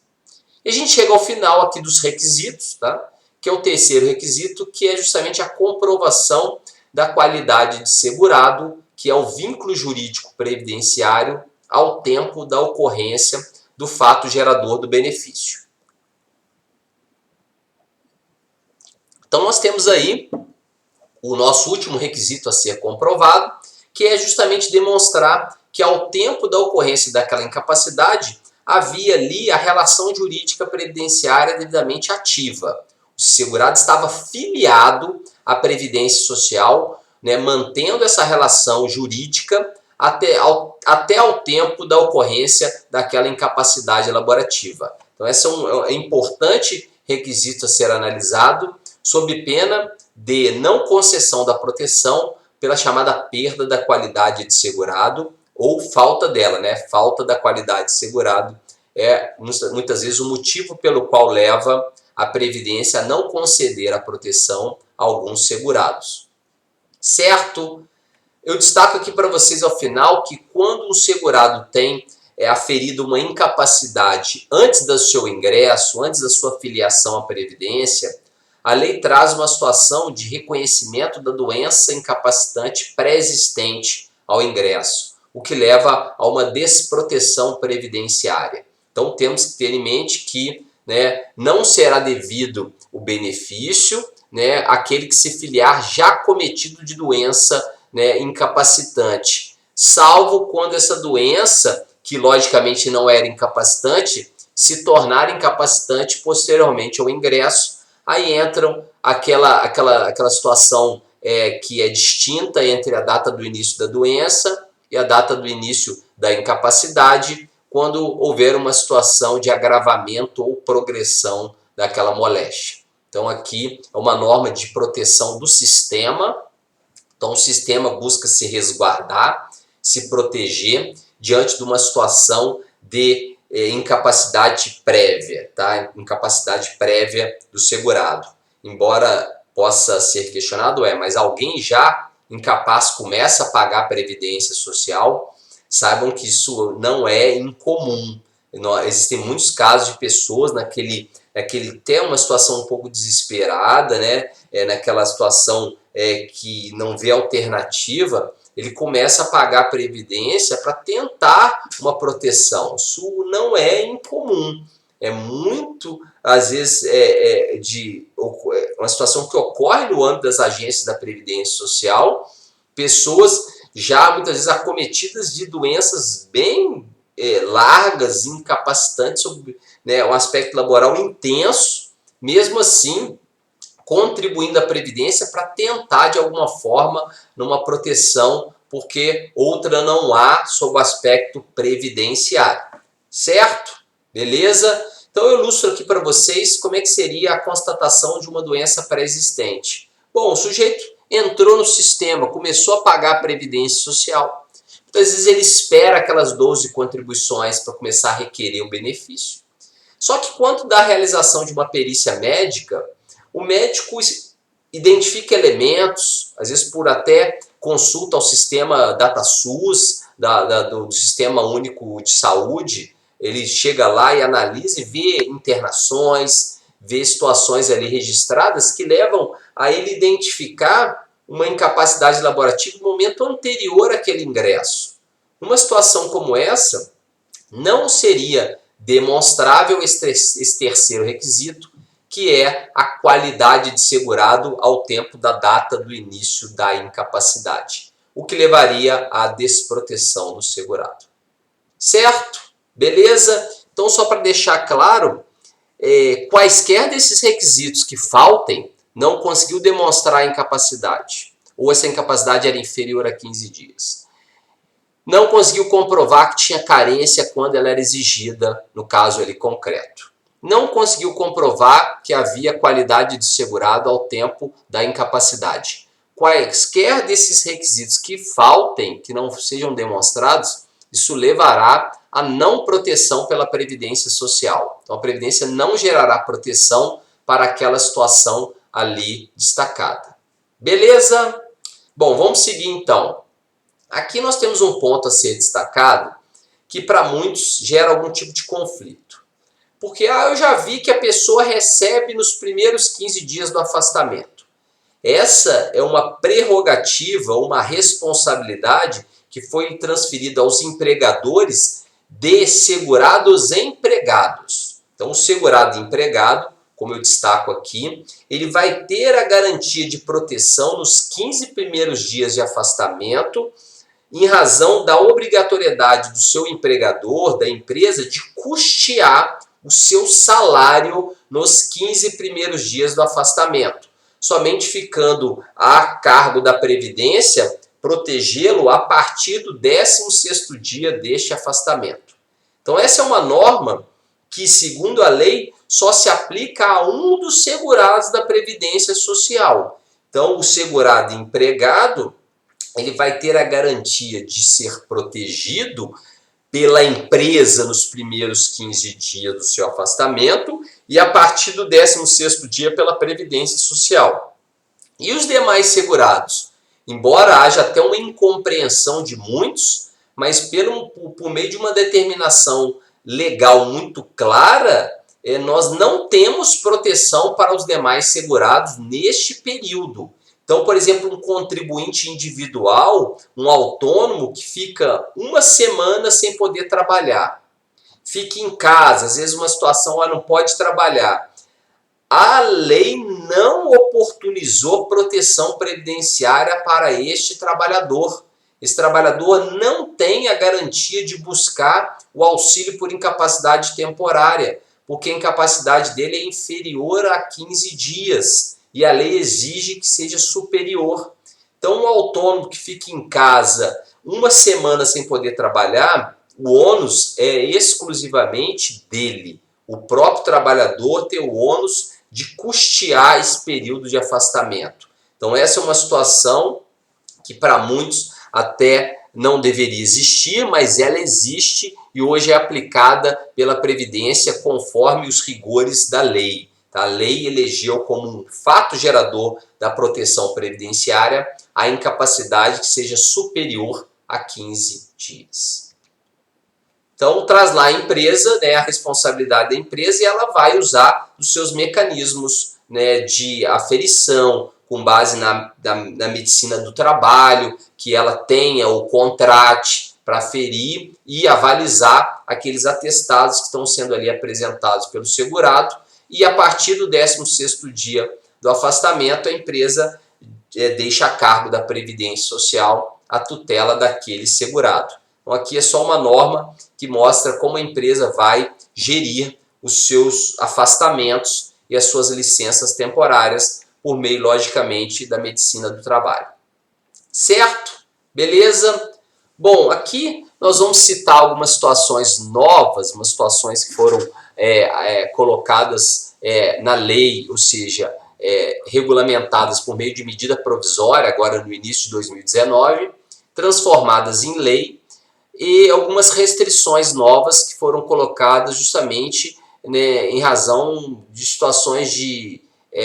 E a gente chega ao final aqui dos requisitos, tá? Que é o terceiro requisito, que é justamente a comprovação da qualidade de segurado, que é o vínculo jurídico previdenciário ao tempo da ocorrência do fato gerador do benefício. Então nós temos aí o nosso último requisito a ser comprovado, que é justamente demonstrar que ao tempo da ocorrência daquela incapacidade, havia ali a relação jurídica previdenciária devidamente ativa. O segurado estava filiado à Previdência Social, né, mantendo essa relação jurídica até ao tempo da ocorrência daquela incapacidade laborativa. Então, esse é um importante requisito a ser analisado, sob pena de não concessão da proteção pela chamada perda da qualidade de segurado ou falta dela, né? Falta da qualidade de segurado é muitas vezes o motivo pelo qual leva a Previdência a não conceder a proteção a alguns segurados. Certo? Eu destaco aqui para vocês ao final que quando um segurado tem aferido uma incapacidade antes do seu ingresso, antes da sua filiação à Previdência, a lei traz uma situação de reconhecimento da doença incapacitante pré-existente ao ingresso, o que leva a uma desproteção previdenciária. Então temos que ter em mente que, né, não será devido o benefício, né, àquele que se filiar já cometido de doença, né, incapacitante, salvo quando essa doença, que logicamente não era incapacitante, se tornar incapacitante posteriormente ao ingresso. Aí entram aquela situação que é distinta entre a data do início da doença e a data do início da incapacidade, quando houver uma situação de agravamento ou progressão daquela moléstia. Então aqui é uma norma de proteção do sistema. Então o sistema busca se resguardar, se proteger diante de uma situação de incapacidade prévia, tá? Incapacidade prévia do segurado. Embora possa ser questionado, mas alguém já incapaz começa a pagar a Previdência Social, saibam que isso não é incomum. Existem muitos casos de pessoas naquele tem uma situação um pouco desesperada, né? Naquela situação que não vê alternativa, ele começa a pagar a Previdência para tentar uma proteção. Isso não é incomum. É muito, às vezes, uma situação que ocorre no âmbito das agências da Previdência Social, pessoas já muitas vezes acometidas de doenças bem largas, incapacitantes, sob, né, um aspecto laboral intenso, mesmo assim contribuindo à Previdência para tentar de alguma forma numa proteção, porque outra não há sob o aspecto previdenciário. Certo? Beleza? Então eu ilustro aqui para vocês como é que seria a constatação de uma doença pré-existente. Bom, o sujeito entrou no sistema, começou a pagar a Previdência Social. Muitas vezes ele espera aquelas 12 contribuições para começar a requerer o benefício. Só que quanto da realização de uma perícia médica, o médico identifica elementos, às vezes por até consulta ao sistema DataSUS, do Sistema Único de Saúde, ele chega lá e analisa e vê internações, vê situações ali registradas que levam a ele identificar uma incapacidade laborativa no momento anterior àquele ingresso. Numa situação como essa, não seria demonstrável esse terceiro requisito, que é a qualidade de segurado ao tempo da data do início da incapacidade, o que levaria à desproteção do segurado. Certo? Beleza? Então, só para deixar claro, quaisquer desses requisitos que faltem, não conseguiu demonstrar a incapacidade, ou essa incapacidade era inferior a 15 dias. Não conseguiu comprovar que tinha carência quando ela era exigida, no caso ali concreto. Não conseguiu comprovar que havia qualidade de segurado ao tempo da incapacidade. Quaisquer desses requisitos que faltem, que não sejam demonstrados, isso levará à não proteção pela Previdência Social. Então a Previdência não gerará proteção para aquela situação ali destacada. Beleza? Bom, vamos seguir então. Aqui nós temos um ponto a ser destacado que para muitos gera algum tipo de conflito. Porque eu já vi que a pessoa recebe nos primeiros 15 dias do afastamento. Essa é uma prerrogativa, uma responsabilidade que foi transferida aos empregadores de segurados empregados. Então o segurado empregado, como eu destaco aqui, ele vai ter a garantia de proteção nos 15 primeiros dias de afastamento, em razão da obrigatoriedade do seu empregador, da empresa, de custear o seu salário nos 15 primeiros dias do afastamento, somente ficando a cargo da Previdência protegê-lo a partir do 16º dia deste afastamento. Então essa é uma norma que, segundo a lei, só se aplica a um dos segurados da Previdência Social. Então o segurado empregado, ele vai ter a garantia de ser protegido pela empresa nos primeiros 15 dias do seu afastamento e a partir do 16º dia pela Previdência Social. E os demais segurados? Embora haja até uma incompreensão de muitos, mas por meio de uma determinação legal muito clara, nós não temos proteção para os demais segurados neste período. Então, por exemplo, um contribuinte individual, um autônomo que fica uma semana sem poder trabalhar, fica em casa, às vezes uma situação não pode trabalhar. A lei não oportunizou proteção previdenciária para este trabalhador. Esse trabalhador não tem a garantia de buscar o auxílio por incapacidade temporária, porque a incapacidade dele é inferior a 15 dias. E a lei exige que seja superior. Então, um autônomo que fica em casa uma semana sem poder trabalhar, o ônus é exclusivamente dele. O próprio trabalhador tem o ônus de custear esse período de afastamento. Então, essa é uma situação que para muitos até não deveria existir, mas ela existe e hoje é aplicada pela Previdência conforme os rigores da lei. A lei elegeu como um fato gerador da proteção previdenciária a incapacidade que seja superior a 15 dias. Então, traz lá a empresa, a responsabilidade da empresa, e ela vai usar os seus mecanismos de aferição, com base na medicina do trabalho, que ela tenha ou contrate para aferir e avalizar aqueles atestados que estão sendo ali apresentados pelo segurado. E a partir do 16º dia do afastamento, a empresa deixa a cargo da Previdência Social a tutela daquele segurado. Então aqui é só uma norma que mostra como a empresa vai gerir os seus afastamentos e as suas licenças temporárias por meio, logicamente, da medicina do trabalho. Certo? Beleza? Bom, aqui nós vamos citar algumas situações novas, umas situações que foram colocadas na lei, ou seja, regulamentadas por meio de medida provisória, agora no início de 2019, transformadas em lei, e algumas restrições novas que foram colocadas justamente em razão de situações de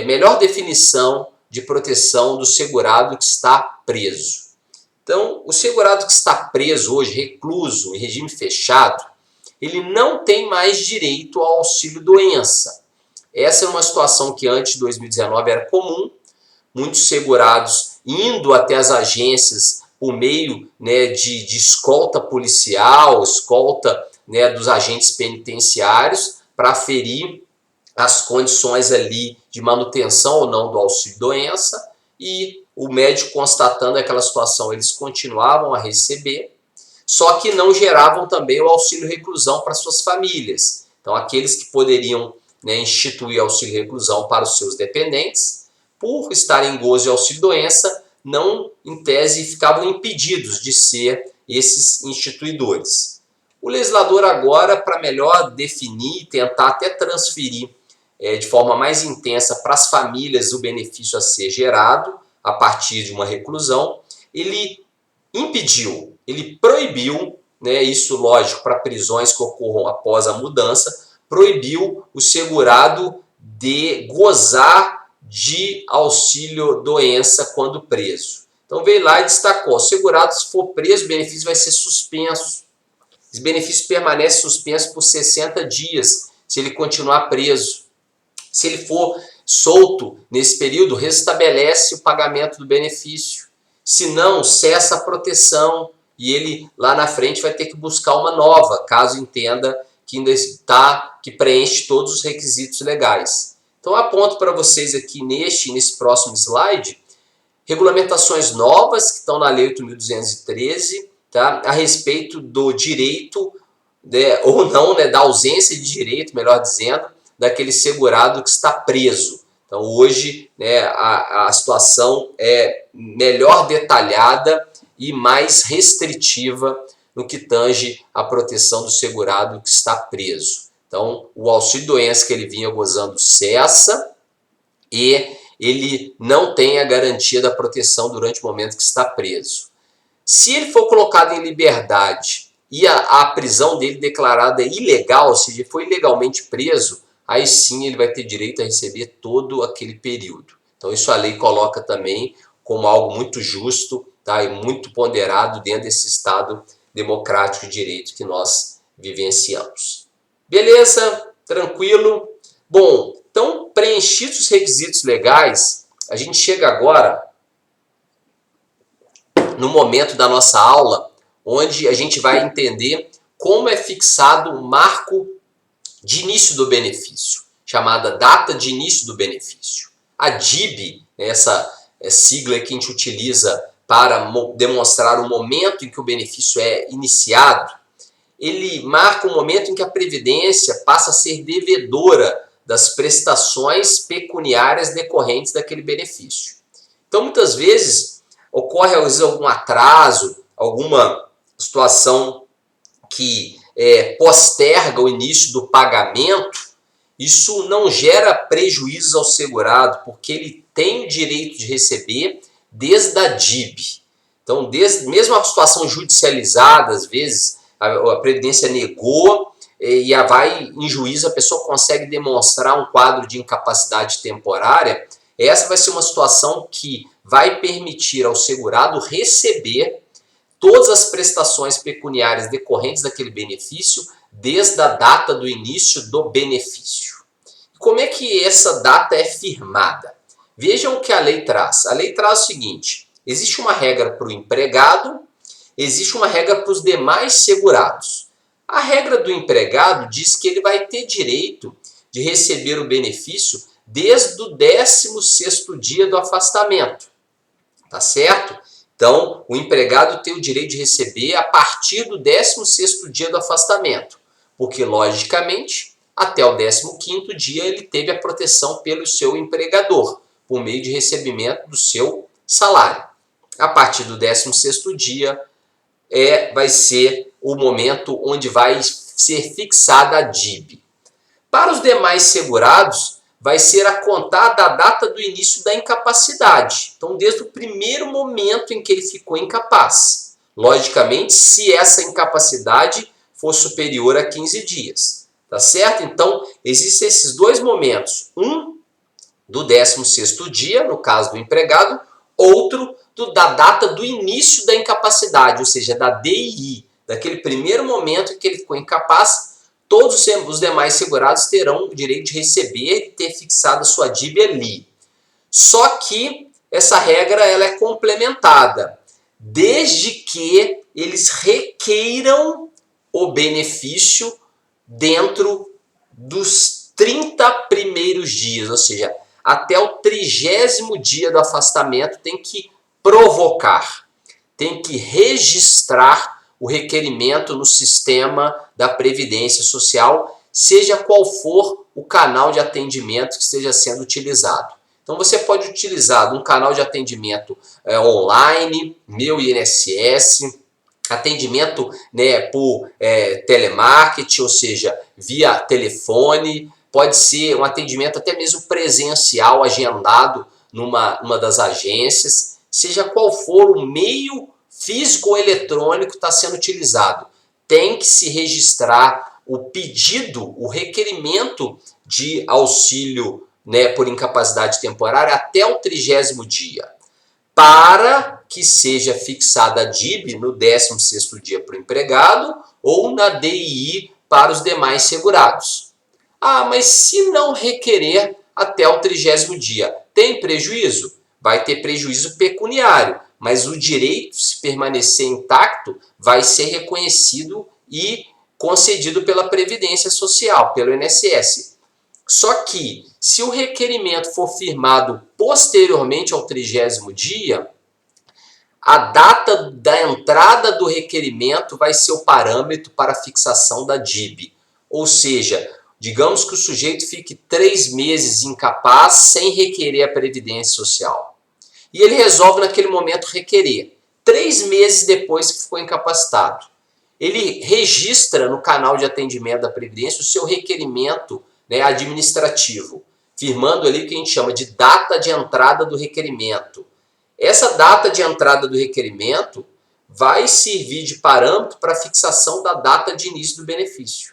melhor definição de proteção do segurado que está preso. Então, o segurado que está preso hoje, recluso, em regime fechado, ele não tem mais direito ao auxílio-doença. Essa é uma situação que antes de 2019 era comum, muitos segurados indo até as agências por meio de escolta policial, escolta dos agentes penitenciários, para aferir as condições ali de manutenção ou não do auxílio-doença, e o médico constatando aquela situação, eles continuavam a receber, só que não geravam também o auxílio-reclusão para suas famílias. Então, aqueles que poderiam instituir auxílio-reclusão para os seus dependentes, por estarem em gozo de auxílio-doença, não, em tese, ficavam impedidos de ser esses instituidores. O legislador agora, para melhor definir, tentar até transferir de forma mais intensa para as famílias o benefício a ser gerado a partir de uma reclusão, ele impediu, ele proibiu, isso lógico para prisões que ocorram após a mudança, proibiu o segurado de gozar de auxílio-doença quando preso. Então veio lá e destacou, o segurado, se for preso, o benefício vai ser suspenso. Esse benefício permanece suspenso por 60 dias, se ele continuar preso. Se ele for solto nesse período, restabelece o pagamento do benefício. Se não, cessa a proteção e ele lá na frente vai ter que buscar uma nova, caso entenda que ainda que preenche todos os requisitos legais. Então aponto para vocês aqui nesse próximo slide regulamentações novas que estão na Lei 8.213 tá, a respeito do direito, né, ou não, né, da ausência de direito, melhor dizendo, daquele segurado que está preso. Então hoje, né, a situação é melhor detalhada e mais restritiva no que tange à proteção do segurado que está preso. Então o auxílio-doença que ele vinha gozando cessa e ele não tem a garantia da proteção durante o momento que está preso. Se ele for colocado em liberdade e a prisão dele declarada ilegal, ou seja, foi ilegalmente preso, aí sim ele vai ter direito a receber todo aquele período. Então isso a lei coloca também como algo muito justo, tá, e muito ponderado dentro desse Estado democrático de direito que nós vivenciamos. Beleza? Tranquilo? Bom, então preenchidos os requisitos legais, a gente chega agora no momento da nossa aula, onde a gente vai entender como é fixado o marco de início do benefício, chamada data de início do benefício. A DIB, essa sigla que a gente utiliza para demonstrar o momento em que o benefício é iniciado, ele marca o momento em que a Previdência passa a ser devedora das prestações pecuniárias decorrentes daquele benefício. Então, muitas vezes, ocorre às vezes algum atraso, alguma situação que posterga o início do pagamento. Isso não gera prejuízos ao segurado, porque ele tem o direito de receber desde a DIB. Então, mesmo a situação judicializada, às vezes, a Previdência negou e vai em juízo, a pessoa consegue demonstrar um quadro de incapacidade temporária. Essa vai ser uma situação que vai permitir ao segurado receber todas as prestações pecuniárias decorrentes daquele benefício desde a data do início do benefício. Como é que essa data é firmada? Vejam o que a lei traz. A lei traz o seguinte: existe uma regra para o empregado, existe uma regra para os demais segurados. A regra do empregado diz que ele vai ter direito de receber o benefício desde o 16º dia do afastamento. Tá certo? Então, o empregado tem o direito de receber a partir do 16º dia do afastamento, porque, logicamente, até o 15º dia ele teve a proteção pelo seu empregador, por meio de recebimento do seu salário. A partir do 16º dia vai ser o momento onde vai ser fixada a DIB. Para os demais segurados, vai ser a contar da data do início da incapacidade. Então, desde o primeiro momento em que ele ficou incapaz. Logicamente, se essa incapacidade for superior a 15 dias. Tá certo? Então, existem esses dois momentos. Um do 16º dia, no caso do empregado, outro da data do início da incapacidade, ou seja, da DII, daquele primeiro momento em que ele ficou incapaz. Todos os demais segurados terão o direito de receber e ter fixado a sua DIB ali. Só que essa regra ela é complementada, desde que eles requeiram o benefício dentro dos 30 primeiros dias, ou seja, até o 30º dia do afastamento tem que provocar, tem que registrar o requerimento no sistema da Previdência Social, seja qual for o canal de atendimento que esteja sendo utilizado. Então você pode utilizar um canal de atendimento online, Meu INSS, atendimento, né, por telemarketing, ou seja, via telefone, pode ser um atendimento até mesmo presencial, agendado numa das agências, seja qual for o meio físico ou eletrônico está sendo utilizado. Tem que se registrar o pedido, o requerimento de auxílio, né, por incapacidade temporária até o 30º dia, para que seja fixada a DIB no 16º dia para o empregado ou na DII para os demais segurados. Ah, mas se não requerer até o 30º dia, tem prejuízo? Vai ter prejuízo pecuniário, mas o direito, se permanecer intacto, vai ser reconhecido e concedido pela Previdência Social, pelo INSS. Só que, se o requerimento for firmado posteriormente ao 30º dia, a data da entrada do requerimento vai ser o parâmetro para a fixação da DIB. Ou seja, digamos que o sujeito fique 3 meses incapaz sem requerer a Previdência Social. E ele resolve naquele momento requerer. 3 meses depois que ficou incapacitado. Ele registra no canal de atendimento da Previdência o seu requerimento, né, administrativo, firmando ali o que a gente chama de data de entrada do requerimento. Essa data de entrada do requerimento vai servir de parâmetro para a fixação da data de início do benefício.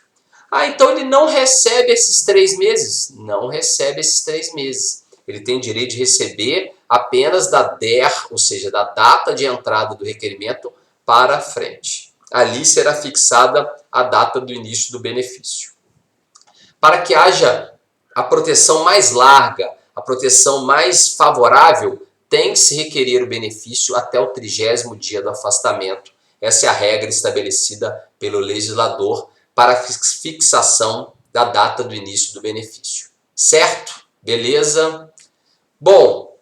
Ah, então ele não recebe esses 3 meses? Não recebe esses 3 meses. Ele tem direito de receber apenas da DER, ou seja, da data de entrada do requerimento para frente. Ali será fixada a data do início do benefício. Para que haja a proteção mais larga, a proteção mais favorável, tem que se requerer o benefício até o 30º dia do afastamento. Essa é a regra estabelecida pelo legislador para a fixação da data do início do benefício. Certo? Beleza? Bom,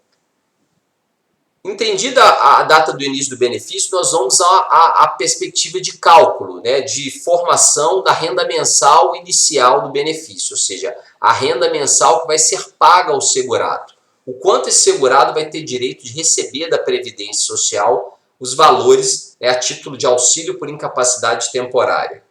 entendida a data do início do benefício, nós vamos à perspectiva de cálculo, né, de formação da renda mensal inicial do benefício, ou seja, a renda mensal que vai ser paga ao segurado. O quanto esse segurado vai ter direito de receber da Previdência Social os valores, né, a título de auxílio por incapacidade temporária.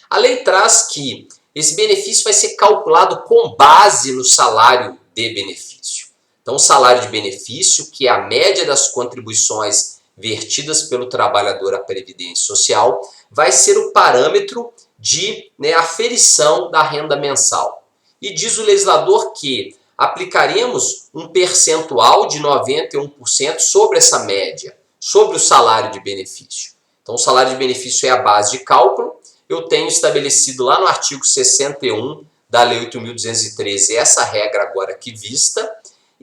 A lei traz que esse benefício vai ser calculado com base no salário de benefício. Então, o salário de benefício, que é a média das contribuições vertidas pelo trabalhador à Previdência Social, vai ser o parâmetro de, né, aferição da renda mensal. E diz o legislador que aplicaremos um percentual de 91% sobre essa média, sobre o salário de benefício. Então, o salário de benefício é a base de cálculo. Eu tenho estabelecido lá no artigo 61 da Lei 8.213 essa regra agora aqui vista,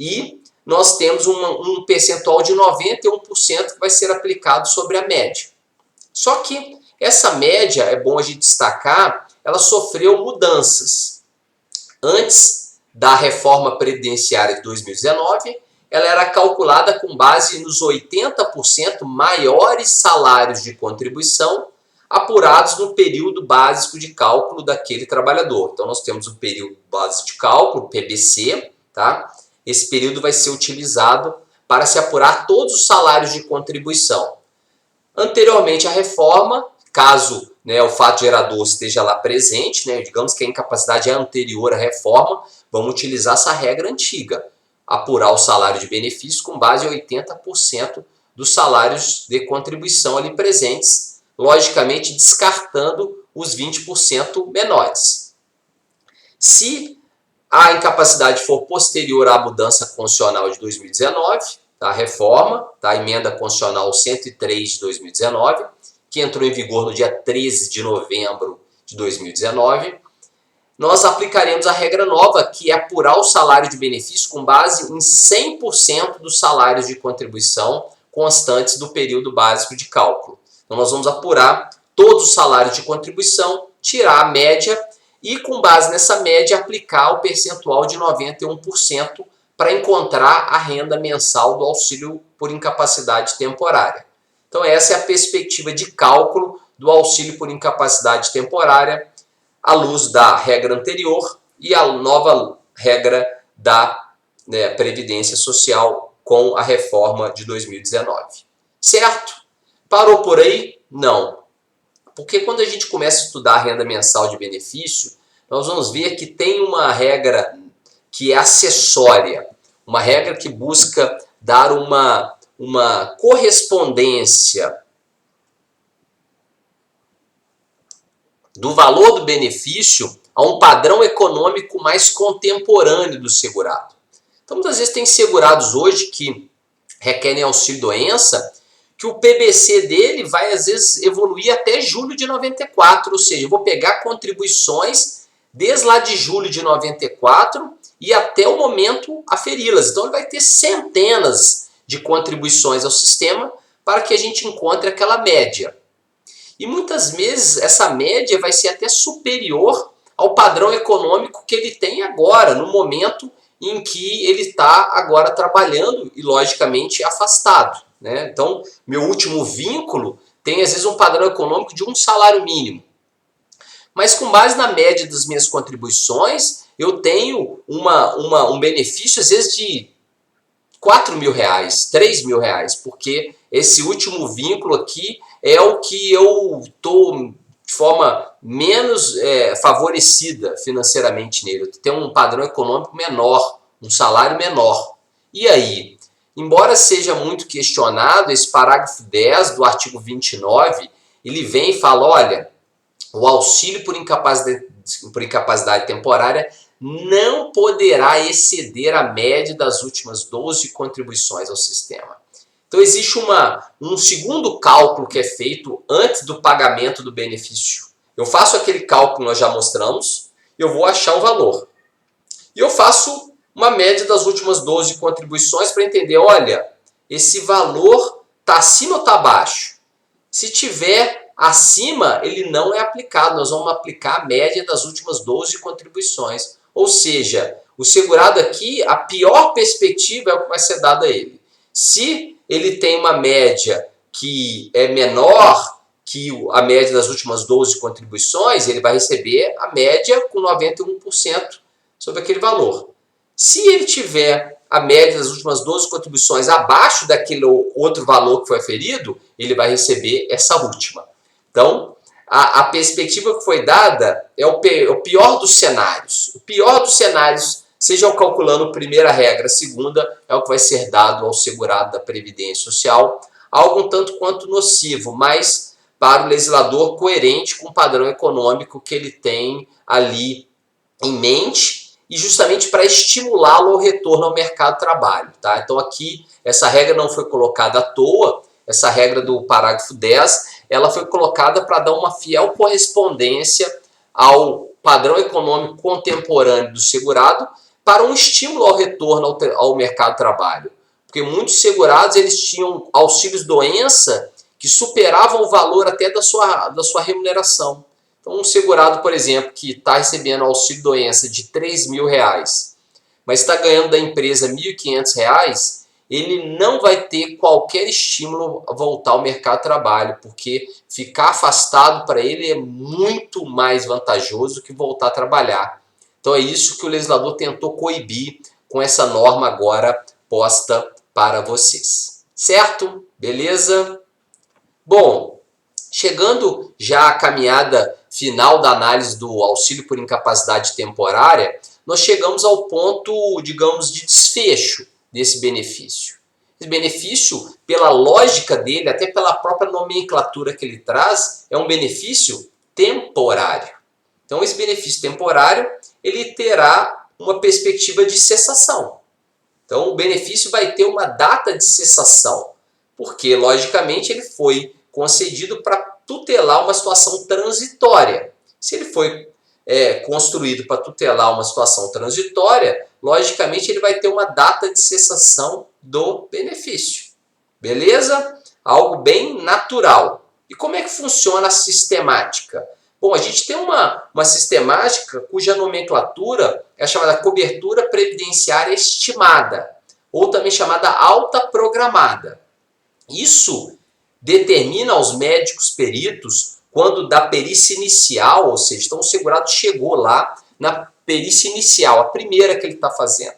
e nós temos um percentual de 91% que vai ser aplicado sobre a média. Só que essa média, é bom a gente destacar, ela sofreu mudanças. Antes da reforma previdenciária de 2019, ela era calculada com base nos 80% maiores salários de contribuição apurados no período básico de cálculo daquele trabalhador. Então, nós temos o período básico de cálculo, PBC, tá? Esse período vai ser utilizado para se apurar todos os salários de contribuição. Anteriormente à reforma, caso, né, o fato gerador esteja lá presente, né, digamos que a incapacidade é anterior à reforma, vamos utilizar essa regra antiga, apurar o salário de benefício com base em 80% dos salários de contribuição ali presentes, logicamente descartando os 20% menores. Se a incapacidade for posterior à mudança constitucional de 2019, tá, a reforma, tá, a emenda constitucional 103 de 2019, que entrou em vigor no dia 13 de novembro de 2019, nós aplicaremos a regra nova, que é apurar o salário de benefício com base em 100% dos salários de contribuição constantes do período básico de cálculo. Então, nós vamos apurar todos os salários de contribuição, tirar a média e, com base nessa média, aplicar o percentual de 91% para encontrar a renda mensal do auxílio por incapacidade temporária. Então, essa é a perspectiva de cálculo do auxílio por incapacidade temporária à luz da regra anterior e a nova regra da, né, Previdência Social com a reforma de 2019. Certo? Parou por aí? Não. Porque quando a gente começa a estudar a renda mensal de benefício, nós vamos ver que tem uma regra que é acessória, uma regra que busca dar uma correspondência do valor do benefício a um padrão econômico mais contemporâneo do segurado. Então, muitas vezes tem segurados hoje que requerem auxílio-doença, que o PBC dele vai, às vezes, evoluir até julho de 94, ou seja, eu vou pegar contribuições desde lá de julho de 94 e até o momento aferi-las. Então, ele vai ter centenas de contribuições ao sistema para que a gente encontre aquela média. E muitas vezes essa média vai ser até superior ao padrão econômico que ele tem agora, no momento em que ele está agora trabalhando e, logicamente, afastado. né? Então, meu último vínculo tem às vezes um padrão econômico de um salário mínimo. Mas com base na média das minhas contribuições, eu tenho um benefício às vezes de R$ 4.000, R$ 3.000, porque esse último vínculo aqui é o que eu estou de forma menos favorecida financeiramente nele. Eu tenho um padrão econômico menor, um salário menor. E aí? Embora seja muito questionado, esse parágrafo 10 do artigo 29, ele vem e fala, olha, o auxílio por incapacidade temporária não poderá exceder a média das últimas 12 contribuições ao sistema. Então existe um segundo cálculo que é feito antes do pagamento do benefício. Eu faço aquele cálculo que nós já mostramos, eu vou achar o valor. E eu faço uma média das últimas 12 contribuições para entender, olha, esse valor está acima ou está abaixo? Se tiver acima, ele não é aplicado, nós vamos aplicar a média das últimas 12 contribuições. Ou seja, o segurado aqui, a pior perspectiva é o que vai ser dado a ele. Se ele tem uma média que é menor que a média das últimas 12 contribuições, ele vai receber a média com 91% sobre aquele valor. Se ele tiver a média das últimas 12 contribuições abaixo daquele outro valor que foi aferido, ele vai receber essa última. Então, a perspectiva que foi dada é o pior dos cenários. O pior dos cenários, seja calculando primeira regra, segunda, é o que vai ser dado ao segurado da Previdência Social, algo um tanto quanto nocivo, mas para o legislador coerente com o padrão econômico que ele tem ali em mente e justamente para estimulá-lo ao retorno ao mercado de trabalho. Tá? Então aqui, essa regra não foi colocada à toa, essa regra do parágrafo 10, ela foi colocada para dar uma fiel correspondência ao padrão econômico contemporâneo do segurado para um estímulo ao retorno ao mercado de trabalho. Porque muitos segurados eles tinham auxílios doença que superavam o valor até da sua remuneração. Então um segurado, por exemplo, que está recebendo auxílio doença de R$ 3.000, mas está ganhando da empresa R$ 1.500, ele não vai ter qualquer estímulo a voltar ao mercado de trabalho, porque ficar afastado para ele é muito mais vantajoso que voltar a trabalhar. Então é isso que o legislador tentou coibir com essa norma agora posta para vocês. Certo? Beleza? Bom, chegando já à caminhada final da análise do auxílio por incapacidade temporária, nós chegamos ao ponto, digamos, de desfecho desse benefício. Esse benefício, pela lógica dele, até pela própria nomenclatura que ele traz, é um benefício temporário. Então, esse benefício temporário, ele terá uma perspectiva de cessação. Então, o benefício vai ter uma data de cessação, porque, logicamente, ele foi concedido para tutelar uma situação transitória. Se ele foi construído para tutelar uma situação transitória, logicamente ele vai ter uma data de cessação do benefício. Beleza? Algo bem natural. E como é que funciona a sistemática? Bom, a gente tem uma sistemática cuja nomenclatura é chamada cobertura previdenciária estimada, ou também chamada alta programada. Isso determina aos médicos peritos quando da perícia inicial, ou seja, então o segurado chegou lá na perícia inicial, a primeira que ele está fazendo.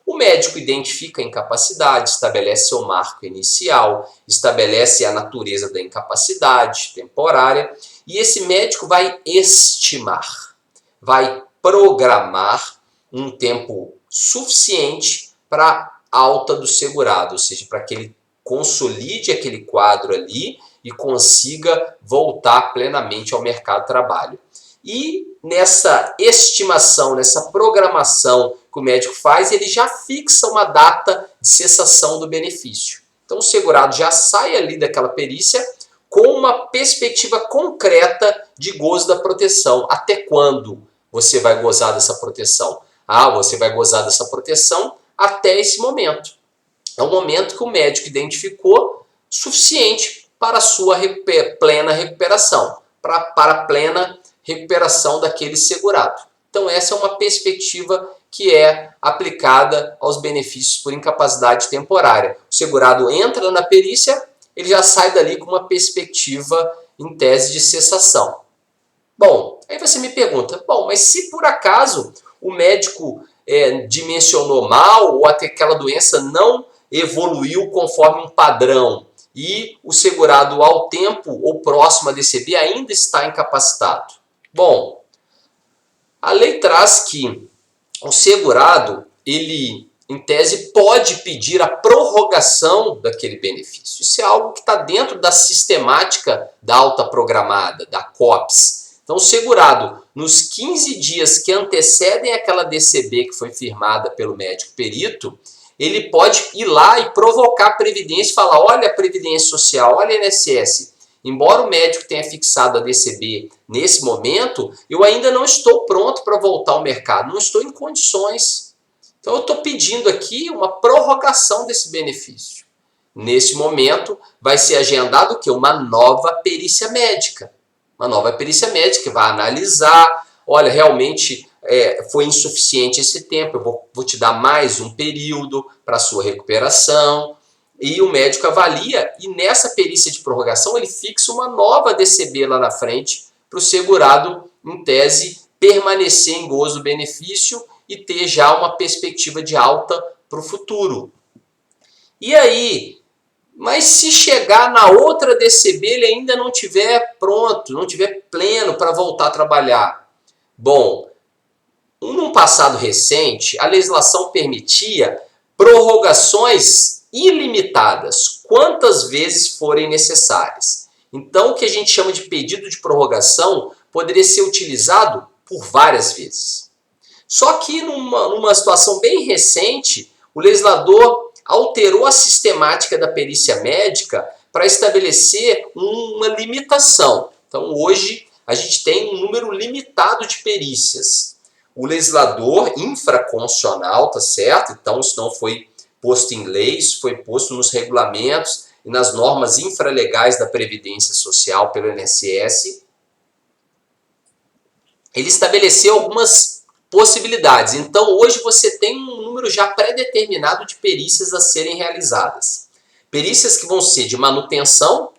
O médico identifica a incapacidade, estabelece seu marco inicial, estabelece a natureza da incapacidade temporária e esse médico vai estimar, vai programar um tempo suficiente para a alta do segurado, ou seja, para que ele consolide aquele quadro ali e consiga voltar plenamente ao mercado de trabalho. E nessa estimação, nessa programação que o médico faz, ele já fixa uma data de cessação do benefício. Então o segurado já sai ali daquela perícia com uma perspectiva concreta de gozo da proteção. Até quando você vai gozar dessa proteção? Você vai gozar dessa proteção até esse momento. É o momento que o médico identificou suficiente para a sua plena recuperação, para a plena recuperação daquele segurado. Então essa é uma perspectiva que é aplicada aos benefícios por incapacidade temporária. O segurado entra na perícia, ele já sai dali com uma perspectiva em tese de cessação. Bom, aí você me pergunta, bom, mas se por acaso o médico dimensionou mal ou até aquela doença não evoluiu conforme um padrão e o segurado ao tempo ou próximo a DCB ainda está incapacitado? Bom, a lei traz que o segurado, ele, em tese, pode pedir a prorrogação daquele benefício. Isso é algo que está dentro da sistemática da alta programada, da COPS. Então, o segurado, nos 15 dias que antecedem aquela DCB que foi firmada pelo médico perito, ele pode ir lá e provocar a Previdência e falar, olha a Previdência Social, olha a INSS, embora o médico tenha fixado a DCB nesse momento, eu ainda não estou pronto para voltar ao mercado, não estou em condições. Então eu estou pedindo aqui uma prorrogação desse benefício. Nesse momento vai ser agendado o quê? Uma nova perícia médica. Uma nova perícia médica que vai analisar, olha, realmente foi insuficiente esse tempo, eu vou te dar mais um período para a sua recuperação. E o médico avalia e nessa perícia de prorrogação ele fixa uma nova DCB lá na frente para o segurado, em tese, permanecer em gozo do benefício e ter já uma perspectiva de alta para o futuro. E aí, mas se chegar na outra DCB ele ainda não tiver pronto, não tiver pleno para voltar a trabalhar? Bom, num passado recente, a legislação permitia prorrogações ilimitadas, quantas vezes forem necessárias. Então, o que a gente chama de pedido de prorrogação poderia ser utilizado por várias vezes. Só que numa situação bem recente, o legislador alterou a sistemática da perícia médica para estabelecer uma limitação. Então, hoje, a gente tem um número limitado de perícias. O legislador infraconstitucional, tá certo? Então, isso não foi posto em leis, foi posto nos regulamentos e nas normas infralegais da Previdência Social pelo INSS. Ele estabeleceu algumas possibilidades. Então, hoje você tem um número já pré-determinado de perícias a serem realizadas. Perícias que vão ser de manutenção,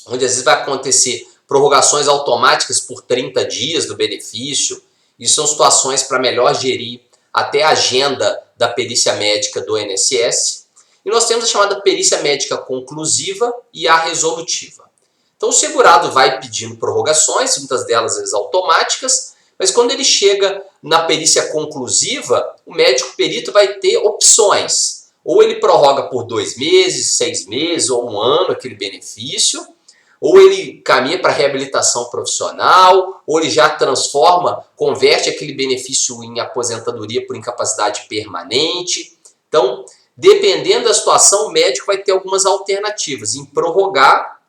onde às vezes vai acontecer prorrogações automáticas por 30 dias do benefício. Isso são situações para melhor gerir até a agenda da perícia médica do INSS. E nós temos a chamada perícia médica conclusiva e a resolutiva. Então o segurado vai pedindo prorrogações, muitas delas vezes automáticas, mas quando ele chega na perícia conclusiva, o médico perito vai ter opções. Ou ele prorroga por 2 meses, 6 meses ou 1 ano aquele benefício, ou ele caminha para reabilitação profissional, ou ele já transforma, converte aquele benefício em aposentadoria por incapacidade permanente. Então, dependendo da situação, o médico vai ter algumas alternativas em prorrogar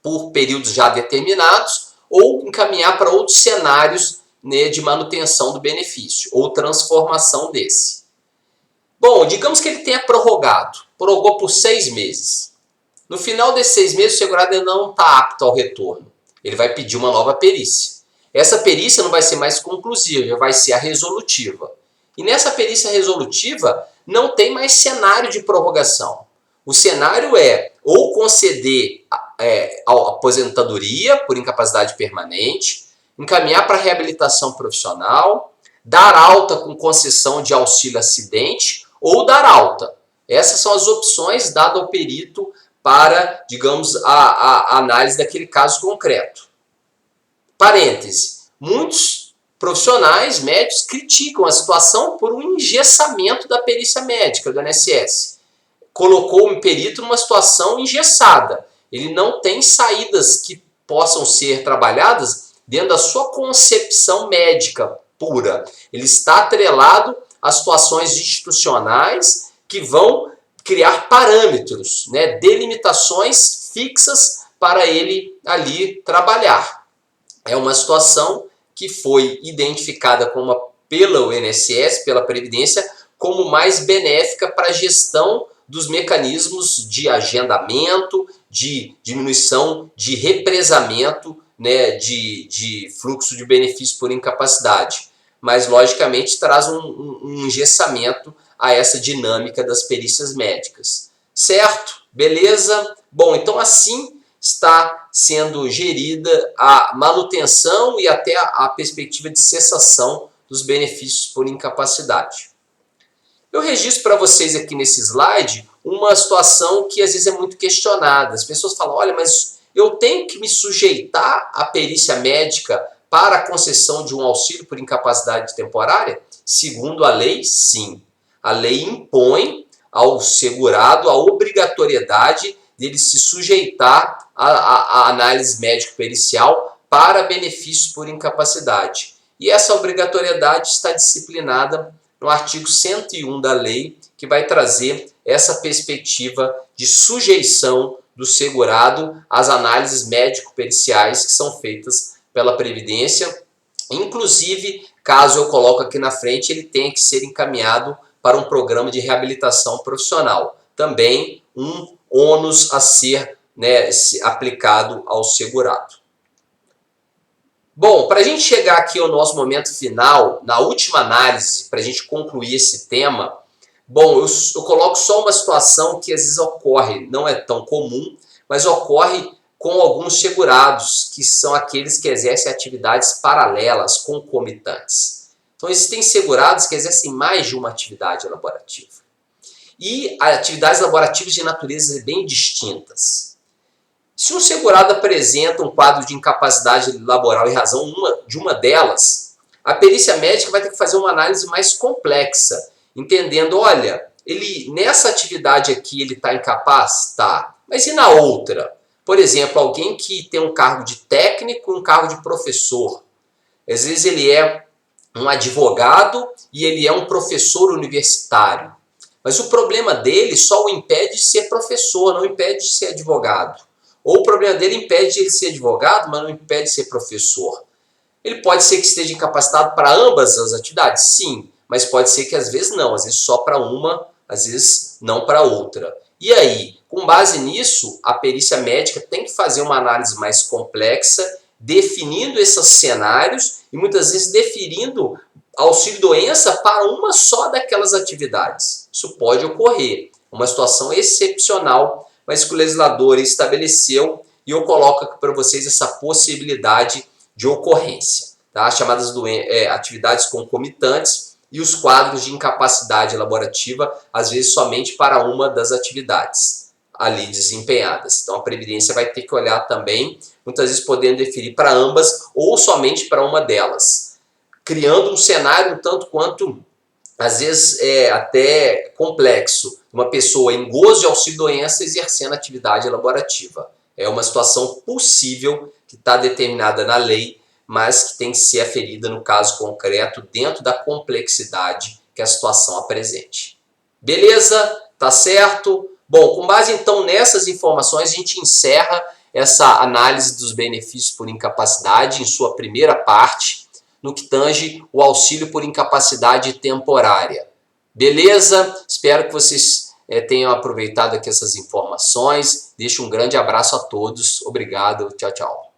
por períodos já determinados ou encaminhar para outros cenários, né, de manutenção do benefício ou transformação desse. Bom, digamos que ele tenha prorrogou por 6 meses. No final desses 6 meses, o segurado ainda não está apto ao retorno. Ele vai pedir uma nova perícia. Essa perícia não vai ser mais conclusiva, vai ser a resolutiva. E nessa perícia resolutiva, não tem mais cenário de prorrogação. O cenário é ou conceder a aposentadoria por incapacidade permanente, encaminhar para reabilitação profissional, dar alta com concessão de auxílio acidente ou dar alta. Essas são as opções dadas ao perito para, digamos, a análise daquele caso concreto. Parêntese, muitos profissionais médicos criticam a situação por um engessamento da perícia médica do INSS. Colocou o perito numa situação engessada. Ele não tem saídas que possam ser trabalhadas dentro da sua concepção médica pura. Ele está atrelado a situações institucionais que vão criar parâmetros, né, delimitações fixas para ele ali trabalhar. É uma situação que foi identificada pelo INSS, pela Previdência, como mais benéfica para a gestão dos mecanismos de agendamento, de diminuição, de represamento, né, de fluxo de benefícios por incapacidade. mas logicamente traz um engessamento a essa dinâmica das perícias médicas. Certo? Beleza? Bom, então assim está sendo gerida a manutenção e até a perspectiva de cessação dos benefícios por incapacidade. Eu registro para vocês aqui nesse slide uma situação que às vezes é muito questionada. As pessoas falam, olha, mas eu tenho que me sujeitar à perícia médica para a concessão de um auxílio por incapacidade temporária? Segundo a lei, sim. A lei impõe ao segurado a obrigatoriedade dele se sujeitar à análise médico-pericial para benefícios por incapacidade. E essa obrigatoriedade está disciplinada no artigo 101 da lei, que vai trazer essa perspectiva de sujeição do segurado às análises médico-periciais que são feitas pela Previdência. Inclusive, caso eu coloque aqui na frente, ele tenha que ser encaminhado para um programa de reabilitação profissional. Também um ônus a ser aplicado ao segurado. Bom, para a gente chegar aqui ao nosso momento final, na última análise, para a gente concluir esse tema, bom, eu coloco só uma situação que às vezes ocorre, não é tão comum, mas ocorre com alguns segurados, que são aqueles que exercem atividades paralelas, concomitantes. Então, existem segurados que exercem mais de uma atividade laborativa. E atividades laborativas de natureza bem distintas. Se um segurado apresenta um quadro de incapacidade laboral em razão de uma delas, a perícia médica vai ter que fazer uma análise mais complexa, entendendo, olha, nessa atividade aqui ele está incapaz? Tá. Mas e na outra? Por exemplo, alguém que tem um cargo de técnico e um cargo de professor. Às vezes ele é um advogado e ele é um professor universitário. Mas o problema dele só o impede de ser professor, não impede de ser advogado. Ou o problema dele impede de ele ser advogado, mas não impede de ser professor. Ele pode ser que esteja incapacitado para ambas as atividades? Sim, mas pode ser que às vezes não, às vezes só para uma, às vezes não para outra. E aí, com base nisso, a perícia médica tem que fazer uma análise mais complexa, definindo esses cenários e muitas vezes definindo auxílio-doença para uma só daquelas atividades. Isso pode ocorrer, uma situação excepcional, mas que o legislador estabeleceu e eu coloco aqui para vocês essa possibilidade de ocorrência, tá? As chamadas atividades concomitantes e os quadros de incapacidade laborativa, às vezes somente para uma das atividades ali desempenhadas. Então a Previdência vai ter que olhar também, muitas vezes podendo definir para ambas ou somente para uma delas, criando um cenário um tanto quanto, às vezes, até complexo. Uma pessoa em gozo de auxílio-doença exercendo atividade laborativa. É uma situação possível que está determinada na lei, mas que tem que ser aferida no caso concreto dentro da complexidade que a situação apresente. Beleza? Tá certo? Bom, com base então nessas informações, a gente encerra essa análise dos benefícios por incapacidade em sua primeira parte, no que tange o auxílio por incapacidade temporária. Beleza? Espero que vocês tenham aproveitado aqui essas informações. Deixo um grande abraço a todos. Obrigado. Tchau, tchau.